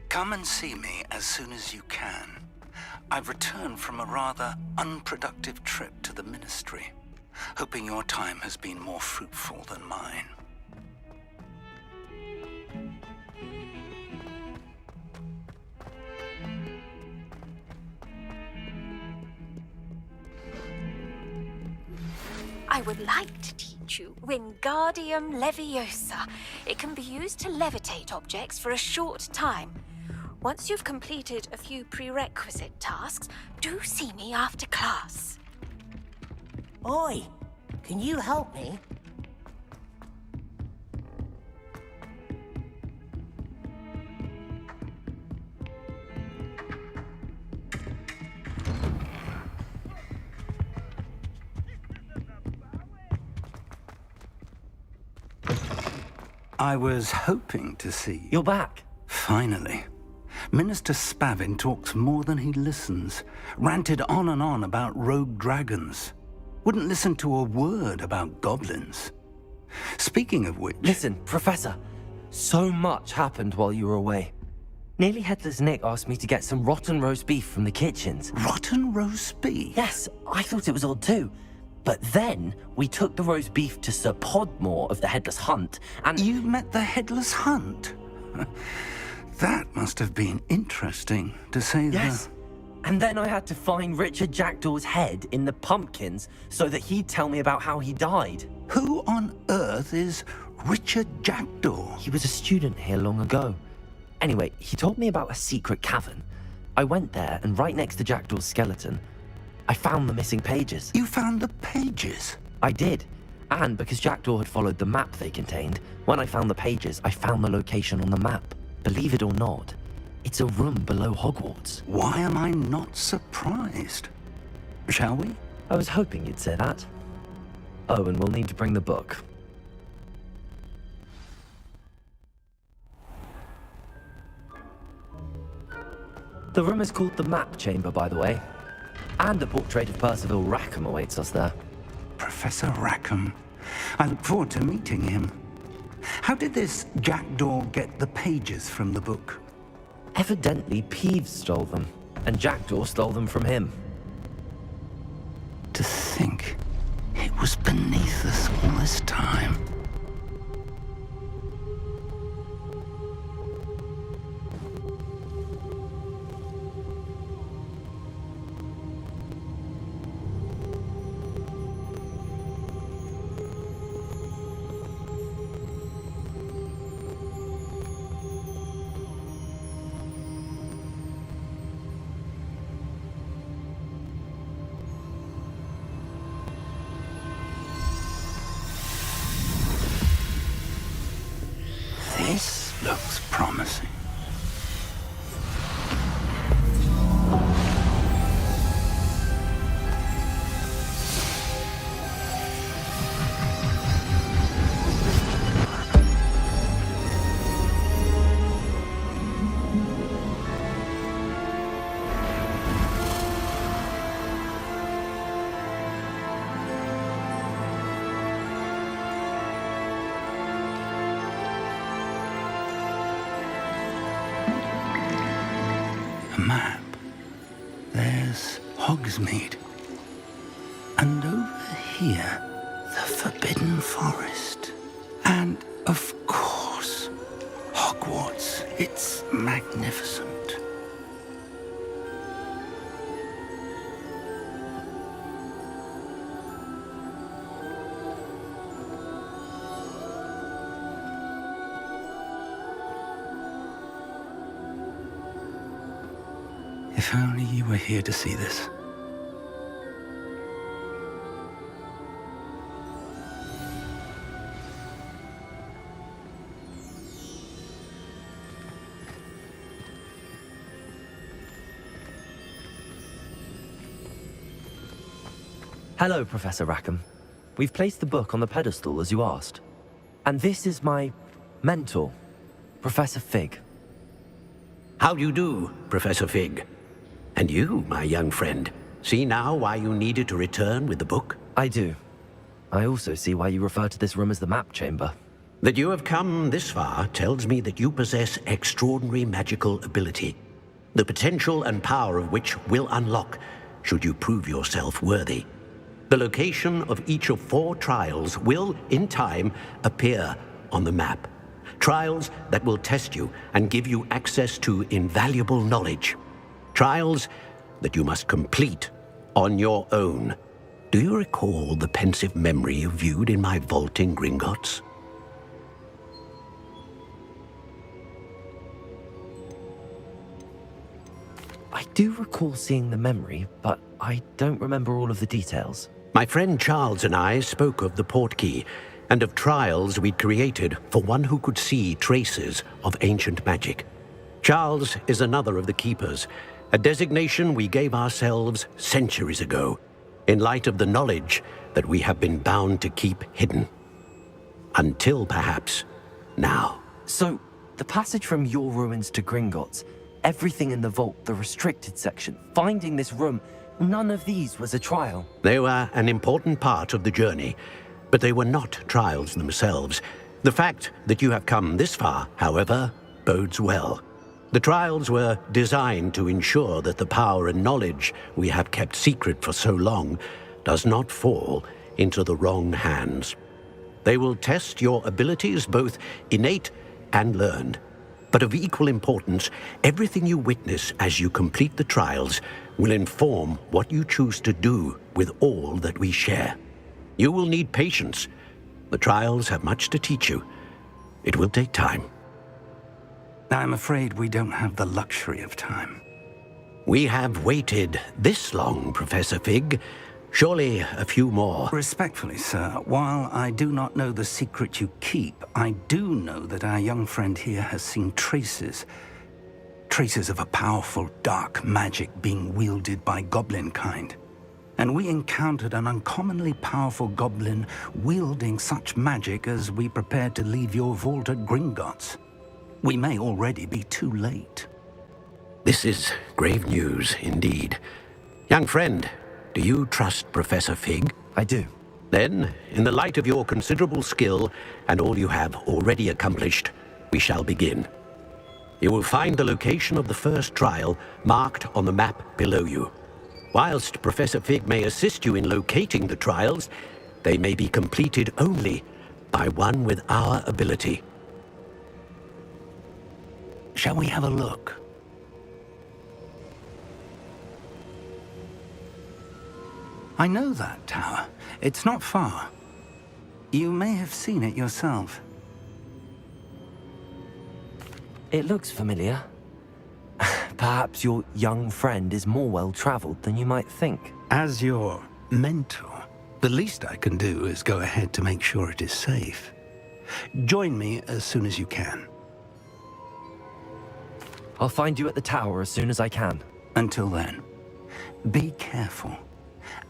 Come and see me as soon as you can. I've returned from a rather unproductive trip to the Ministry, hoping your time has been more fruitful than mine. I would like to teach you Wingardium Leviosa. It can be used to levitate objects for a short time. Once you've completed a few prerequisite tasks, do see me after class. Oi, can you help me? I was hoping to see you. You're back. Finally. Minister Spavin talks more than he listens. Ranted on and on about rogue dragons. Wouldn't listen to a word about goblins. Speaking of which... Listen, Professor. So much happened while you were away. Nearly Headless Nick asked me to get some rotten roast beef from the kitchens. Rotten roast beef? Yes, I thought it was odd too. But then we took the roast beef to Sir Podmore of the Headless Hunt, and... You met the Headless Hunt? That must have been interesting, to say the... Yes. And then I had to find Richard Jackdaw's head in the pumpkins so that he'd tell me about how he died. Who on earth is Richard Jackdaw? He was a student here long ago. Anyway, he told me about a secret cavern. I went there, and right next to Jackdaw's skeleton, I found the missing pages. You found the pages? I did. And because Jackdaw had followed the map they contained, when I found the pages, I found the location on the map. Believe it or not, it's a room below Hogwarts. Why am I not surprised? Shall we? I was hoping you'd say that. Oh, and we'll need to bring the book. The room is called the Map Chamber, by the way. And a portrait of Percival Rackham awaits us there. Professor Rackham. I look forward to meeting him. How did this Jackdaw get the pages from the book? Evidently, Peeves stole them, and Jackdaw stole them from him. To think it was beneath us all this time. This looks promising. A map. There's Hogsmeade. And over here, the Forbidden Forest. And, of course, Hogwarts. It's magnificent. If only you were here to see this. Hello, Professor Rackham. We've placed the book on the pedestal as you asked. And this is my mentor, Professor Fig. How do you do, Professor Fig? And you, my young friend, see now why you needed to return with the book? I do. I also see why you refer to this room as the Map Chamber. That you have come this far tells me that you possess extraordinary magical ability, the potential and power of which will unlock should you prove yourself worthy. The location of each of 4 trials will, in time, appear on the map. Trials that will test you and give you access to invaluable knowledge. Trials that you must complete on your own. Do you recall the pensive memory you viewed in my vault in Gringotts? do recall seeing the memory, but I don't remember all of the details. My friend Charles and I spoke of the portkey and of trials we'd created for one who could see traces of ancient magic. Charles is another of the Keepers, a designation we gave ourselves centuries ago, in light of the knowledge that we have been bound to keep hidden. Until perhaps now. So, the passage from your ruins to Gringotts, everything in the vault, the restricted section, finding this room, none of these was a trial. They were an important part of the journey, but they were not trials themselves. The fact that you have come this far, however, bodes well. The trials were designed to ensure that the power and knowledge we have kept secret for so long does not fall into the wrong hands. They will test your abilities, both innate and learned. But of equal importance, everything you witness as you complete the trials will inform what you choose to do with all that we share. You will need patience. The trials have much to teach you. It will take time. I'm afraid we don't have the luxury of time. We have waited this long, Professor Fig. Surely a few more. Respectfully, sir, while I do not know the secret you keep, I do know that our young friend here has seen traces of a powerful dark magic being wielded by goblin kind. And we encountered an uncommonly powerful goblin wielding such magic as we prepared to leave your vault at Gringotts. We may already be too late. This is grave news indeed. Young friend, do you trust Professor Fig? I do. Then, in the light of your considerable skill and all you have already accomplished, we shall begin. You will find the location of the first trial marked on the map below you. Whilst Professor Fig may assist you in locating the trials, they may be completed only by one with our ability. Shall we have a look? I know that tower. It's not far. You may have seen it yourself. It looks familiar. Perhaps your young friend is more well-traveled than you might think. As your mentor, the least I can do is go ahead to make sure it is safe. Join me as soon as you can. I'll find you at the tower as soon as I can. Until then, be careful.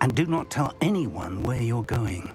And do not tell anyone where you're going.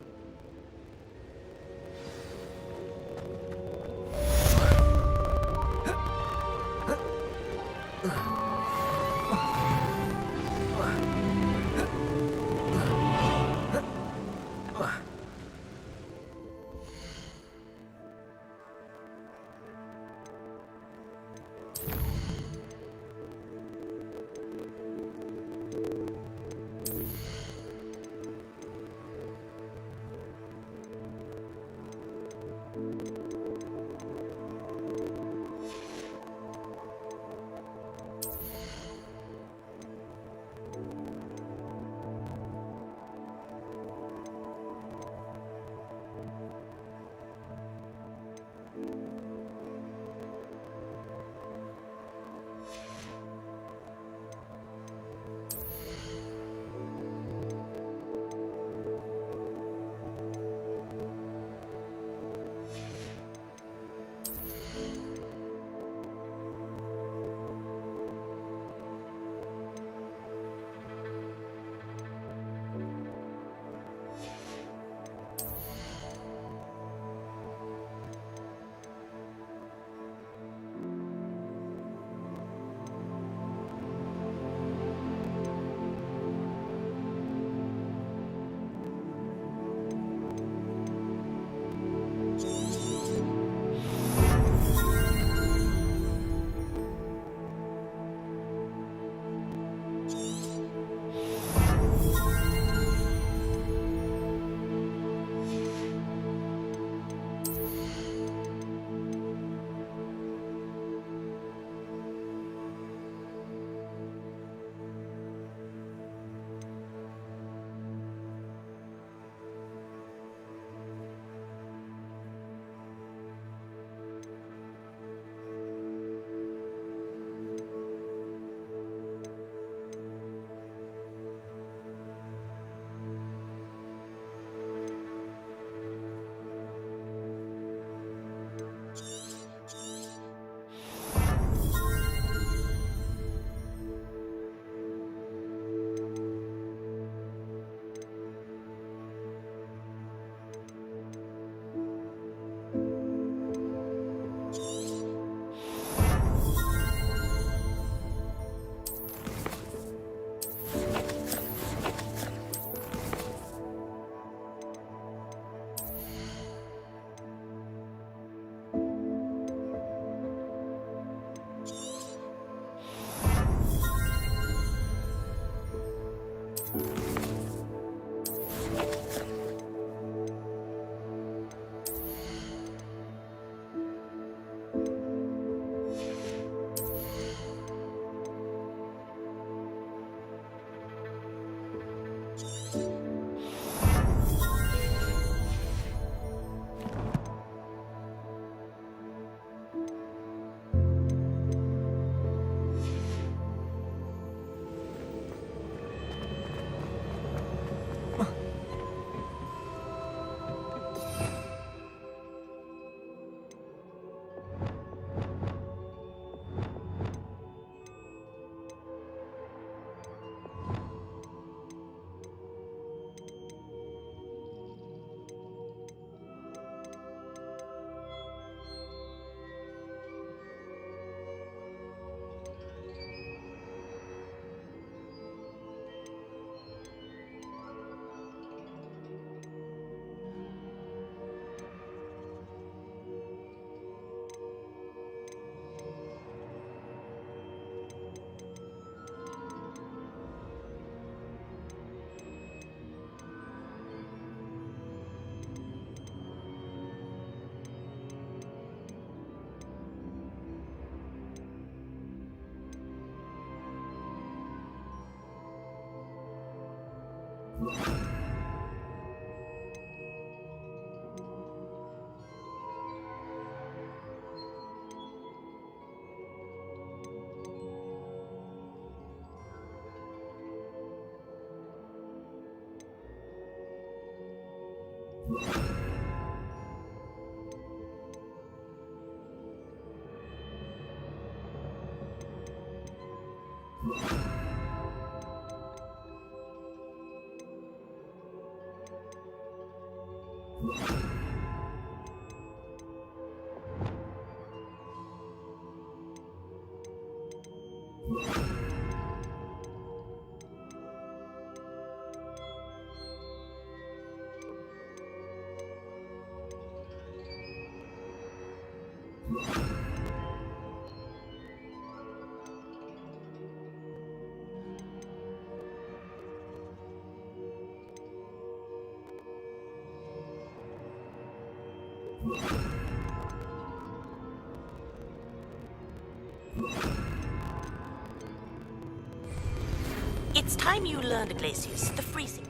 It's time you learned, Glacius, the freezing.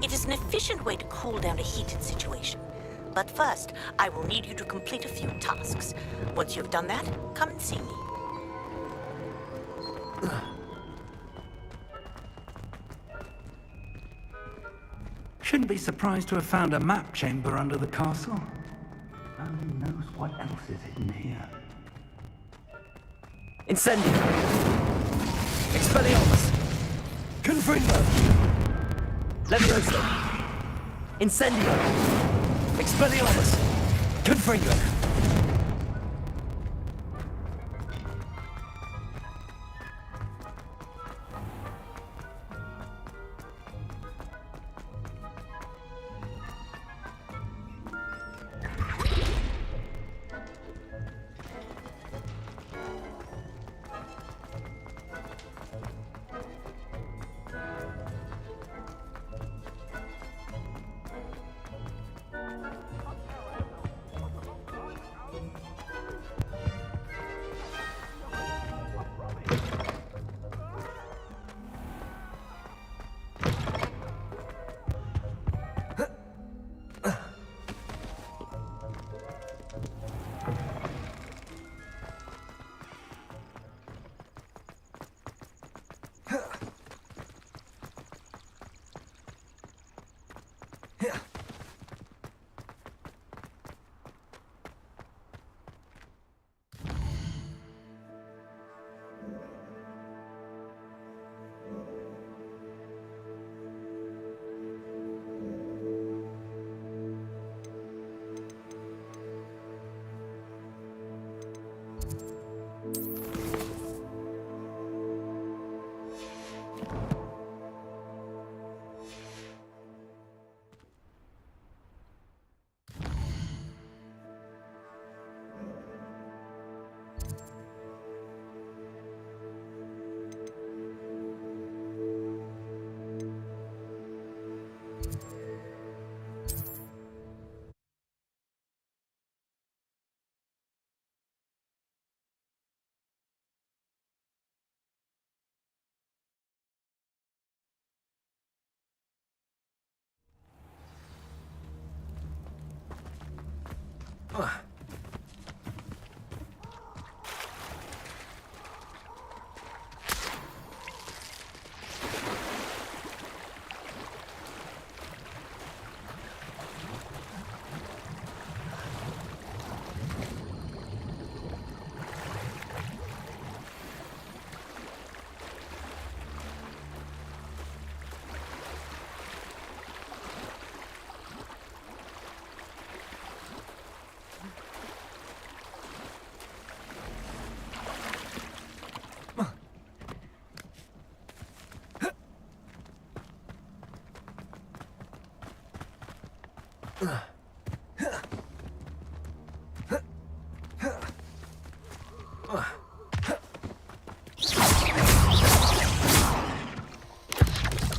It is an efficient way to cool down a heated situation. But first, I will need you to complete a few tasks. Once you've done that, come and see me. Shouldn't be surprised to have found a map chamber under the castle. Only knows what else is hidden here. Incendio! Expelliarmus! Confringo! Levioso! Incendio! Expelliarmus! Confringo!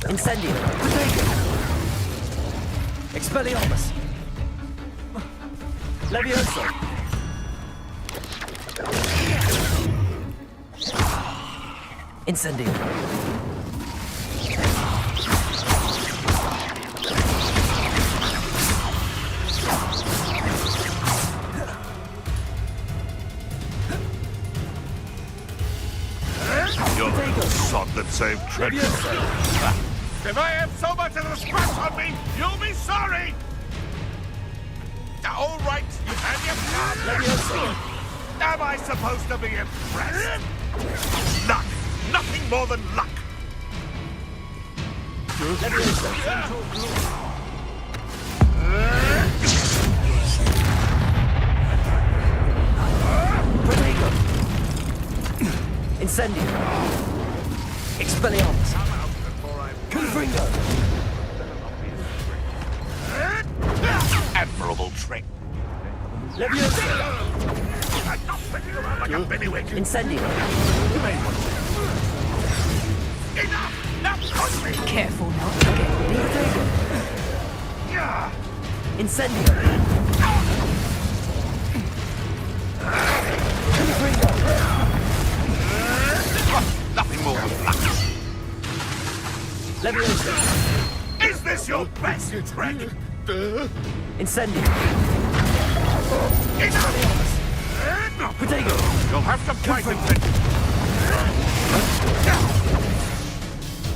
Incendio! Expelliarmus! Levioso! Incendio! You're the sod that saved Treadwell. If I have so much as a scratch on me, you'll be sorry! All right, you and your father. Am I supposed to be impressed? Luck! Nothing more than luck! Incendio. Expelliarmus. Confringo. Admirable trick. Leviosa. I'm not spinning around like a bennywig. Incendio. You may want to. Enough! Now push me! Careful not to get Incendio. Confringo. Nothing more than luck. Leviosa. Is this your best trick? Incendio. Enough! Protego. You'll have to fight him then.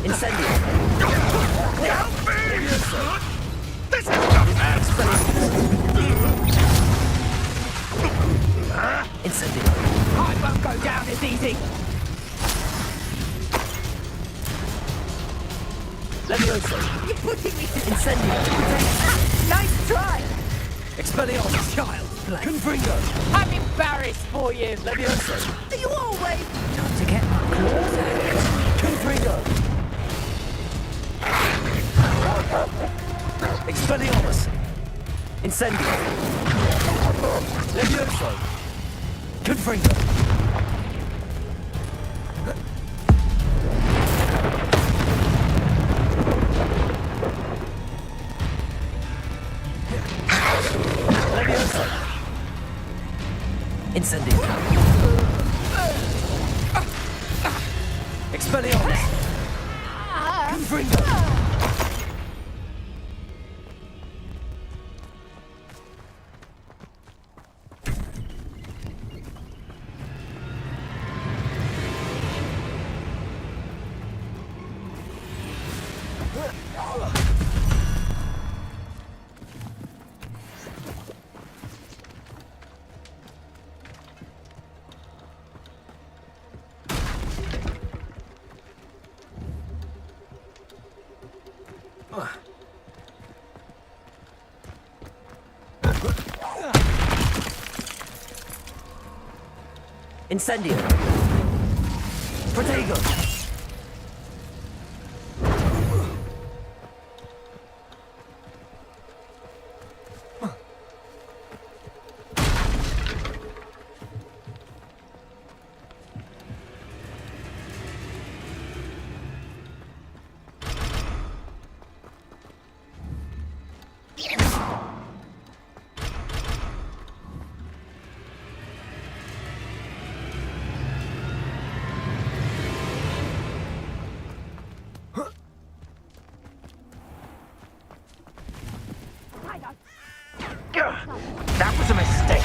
Incendio. Help me! This is not Incendio. I won't go down as easy. Leviosa. You're putting me to Incendio. Nice try. Expelliarmus. Child play. Confringo. I'm embarrassed for you. Leviosa. Are you always not to get my claws out? Confringo. Expelliarmus. Incendio. Leviosa. Confringo. Leviosa. Incendio. Expelliarmus. Confringo. Incendio. Protego. That was a mistake.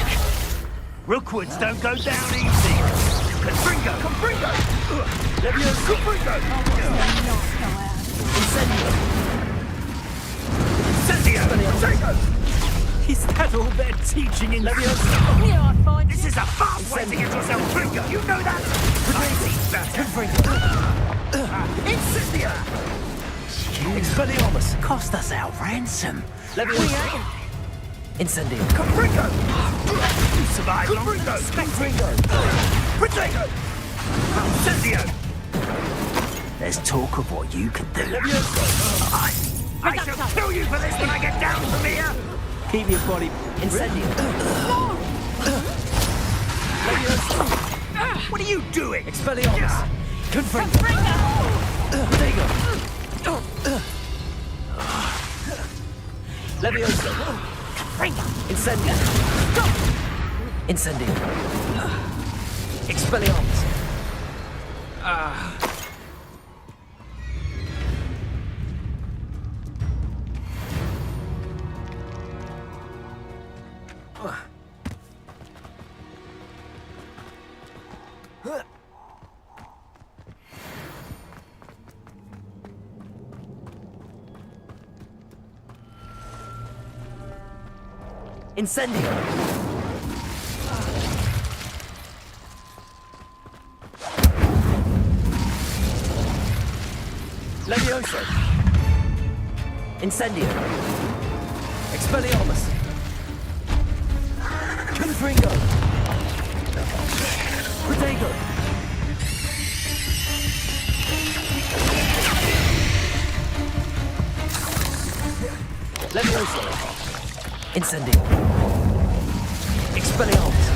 Rookwoods don't go down easy. Confringo! Confringo! Leviosa! Confringo! Incendio. Incendio! Is that all they're teaching in Leviosa? This is a fast way to get yourself Confringo! You know that? Confringo! Incendio! Expelliarmus. Cost us our ransom. Leviosa. Incendio. Confringo! You survived longer than Confringo. Protego! Incendio! There's talk of what you can do. I shall kill you for this when I get down from here! Keep your body. Incendio. What are you doing? Expelliarmus. Confringo. Protego. Leviosa. Incendio. Incendio. Expelliarmus. Incendio! Levioso! Incendio! Expelliarmus! Confringo! Protego! Levioso! Incendio! Expelliarmus!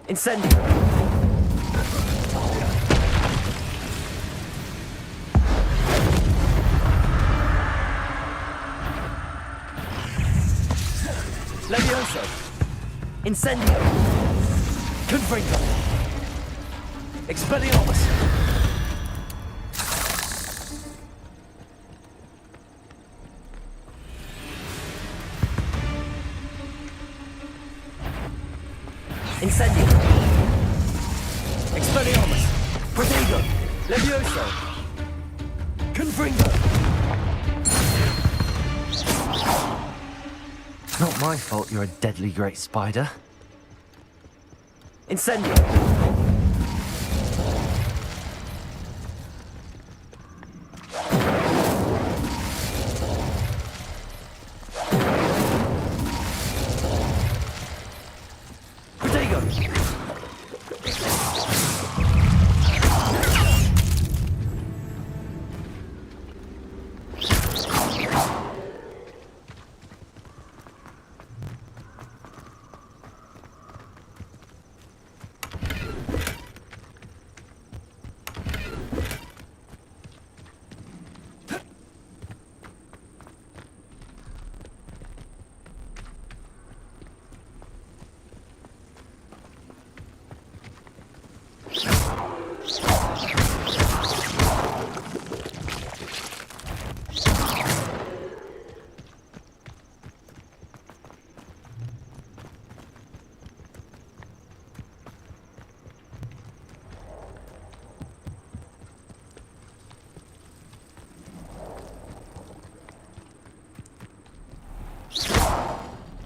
Incendio! Levioso! Incendio! Confringo! Expelliarmus! Incendio! Expelliarmus! Protego! Levioso! Confringo! Not my fault you're a deadly great spider. Incendio!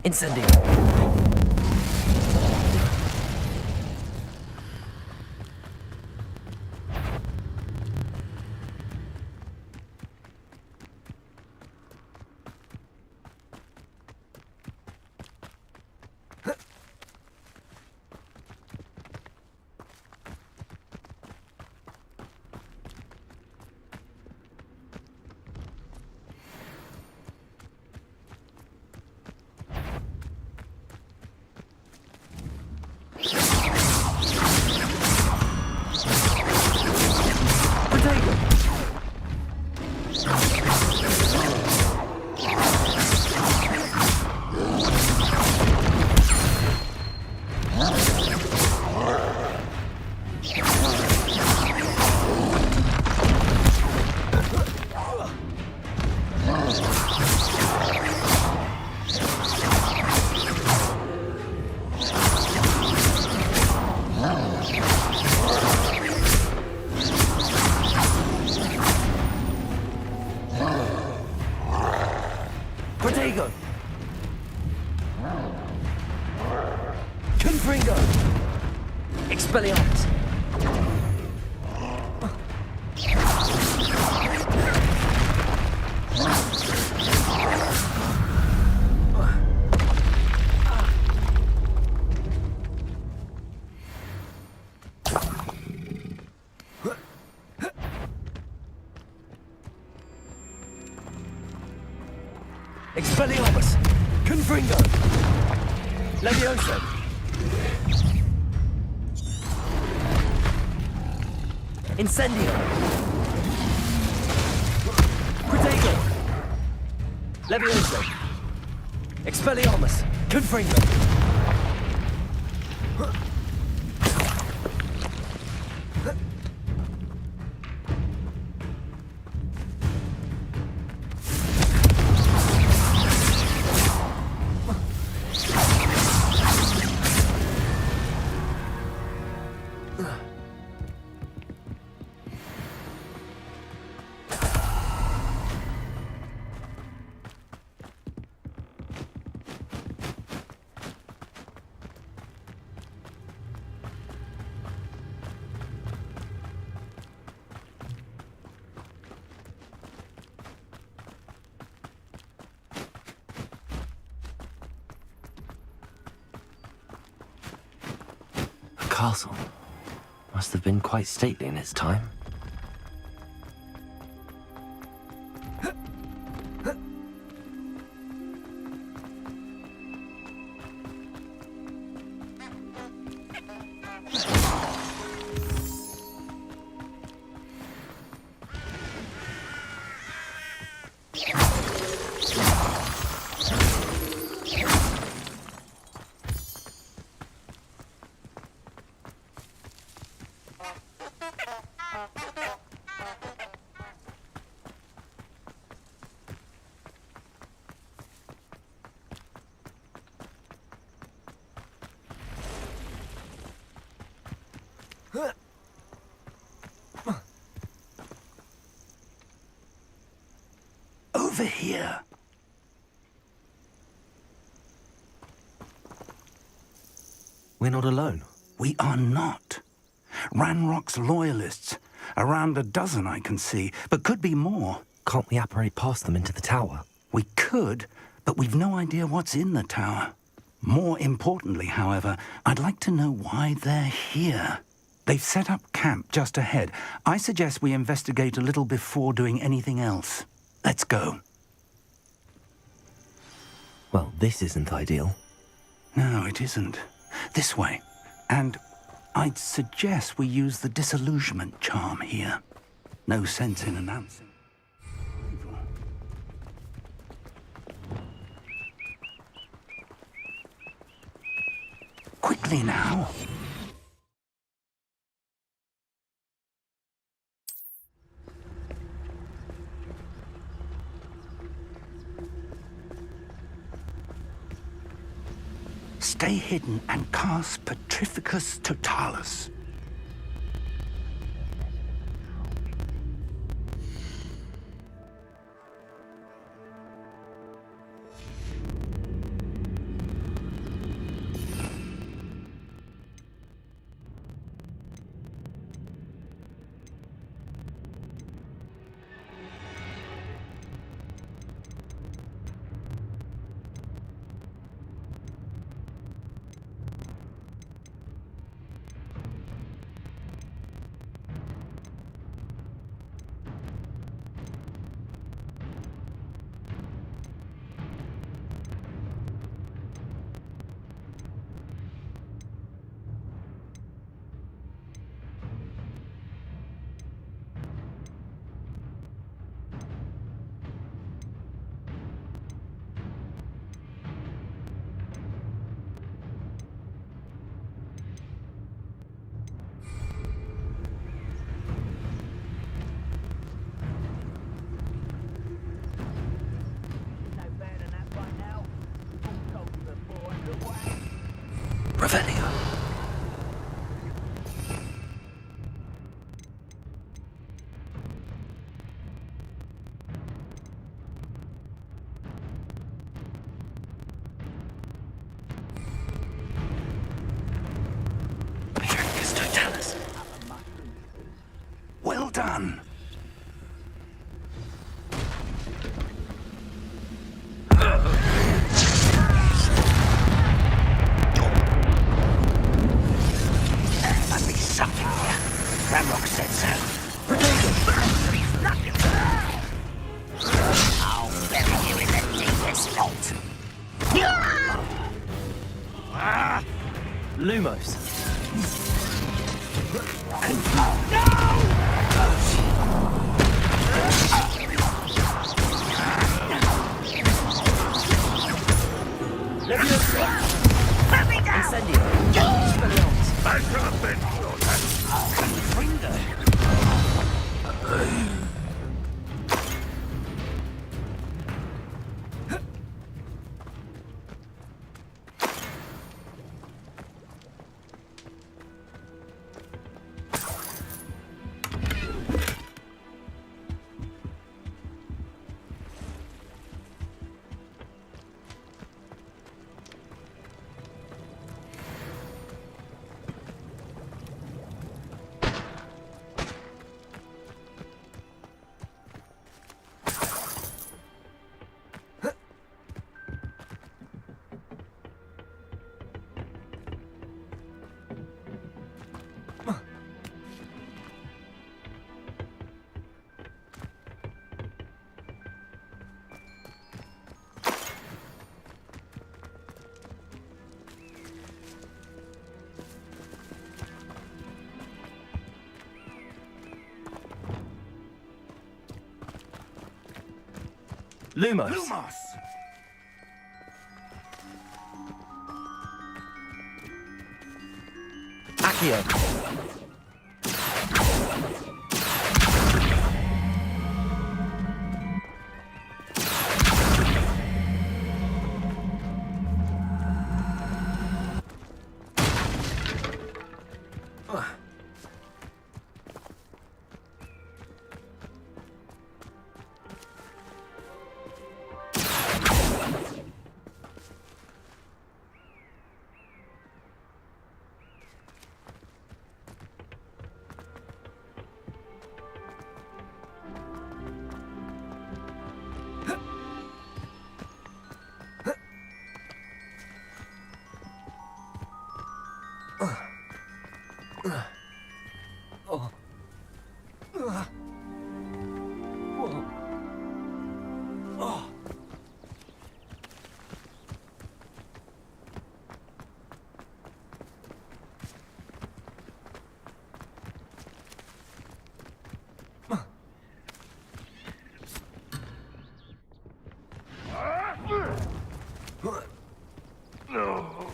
Incendio! Protego! Confringo! Expelliarmus! Expelliarmus! Confringo! Levioso! Incendio! Protego! Levioso! Expelliarmus! Confringo! castle. Must have been quite stately in its time. Over here. We're not alone. We are not. Ranrock's loyalists. Around a dozen I can see, but could be more. Can't we apparate past them into the tower? We could, but we've no idea what's in the tower. More importantly, however, I'd like to know why they're here. They've set up camp just ahead. I suggest we investigate a little before doing anything else. Let's go. Well, this isn't ideal. No, it isn't. This way. And I'd suggest we use the disillusionment charm here. No sense in announcing. Quickly now. Stay hidden and cast Petrificus Totalis. Revelio. Petrificus Totalis. Well done. Ranrock said so. I'll bury you in the deepest vault. Lumos. Incendio. Back to the bench, daughter. Lumos. Lumos! Accio. No.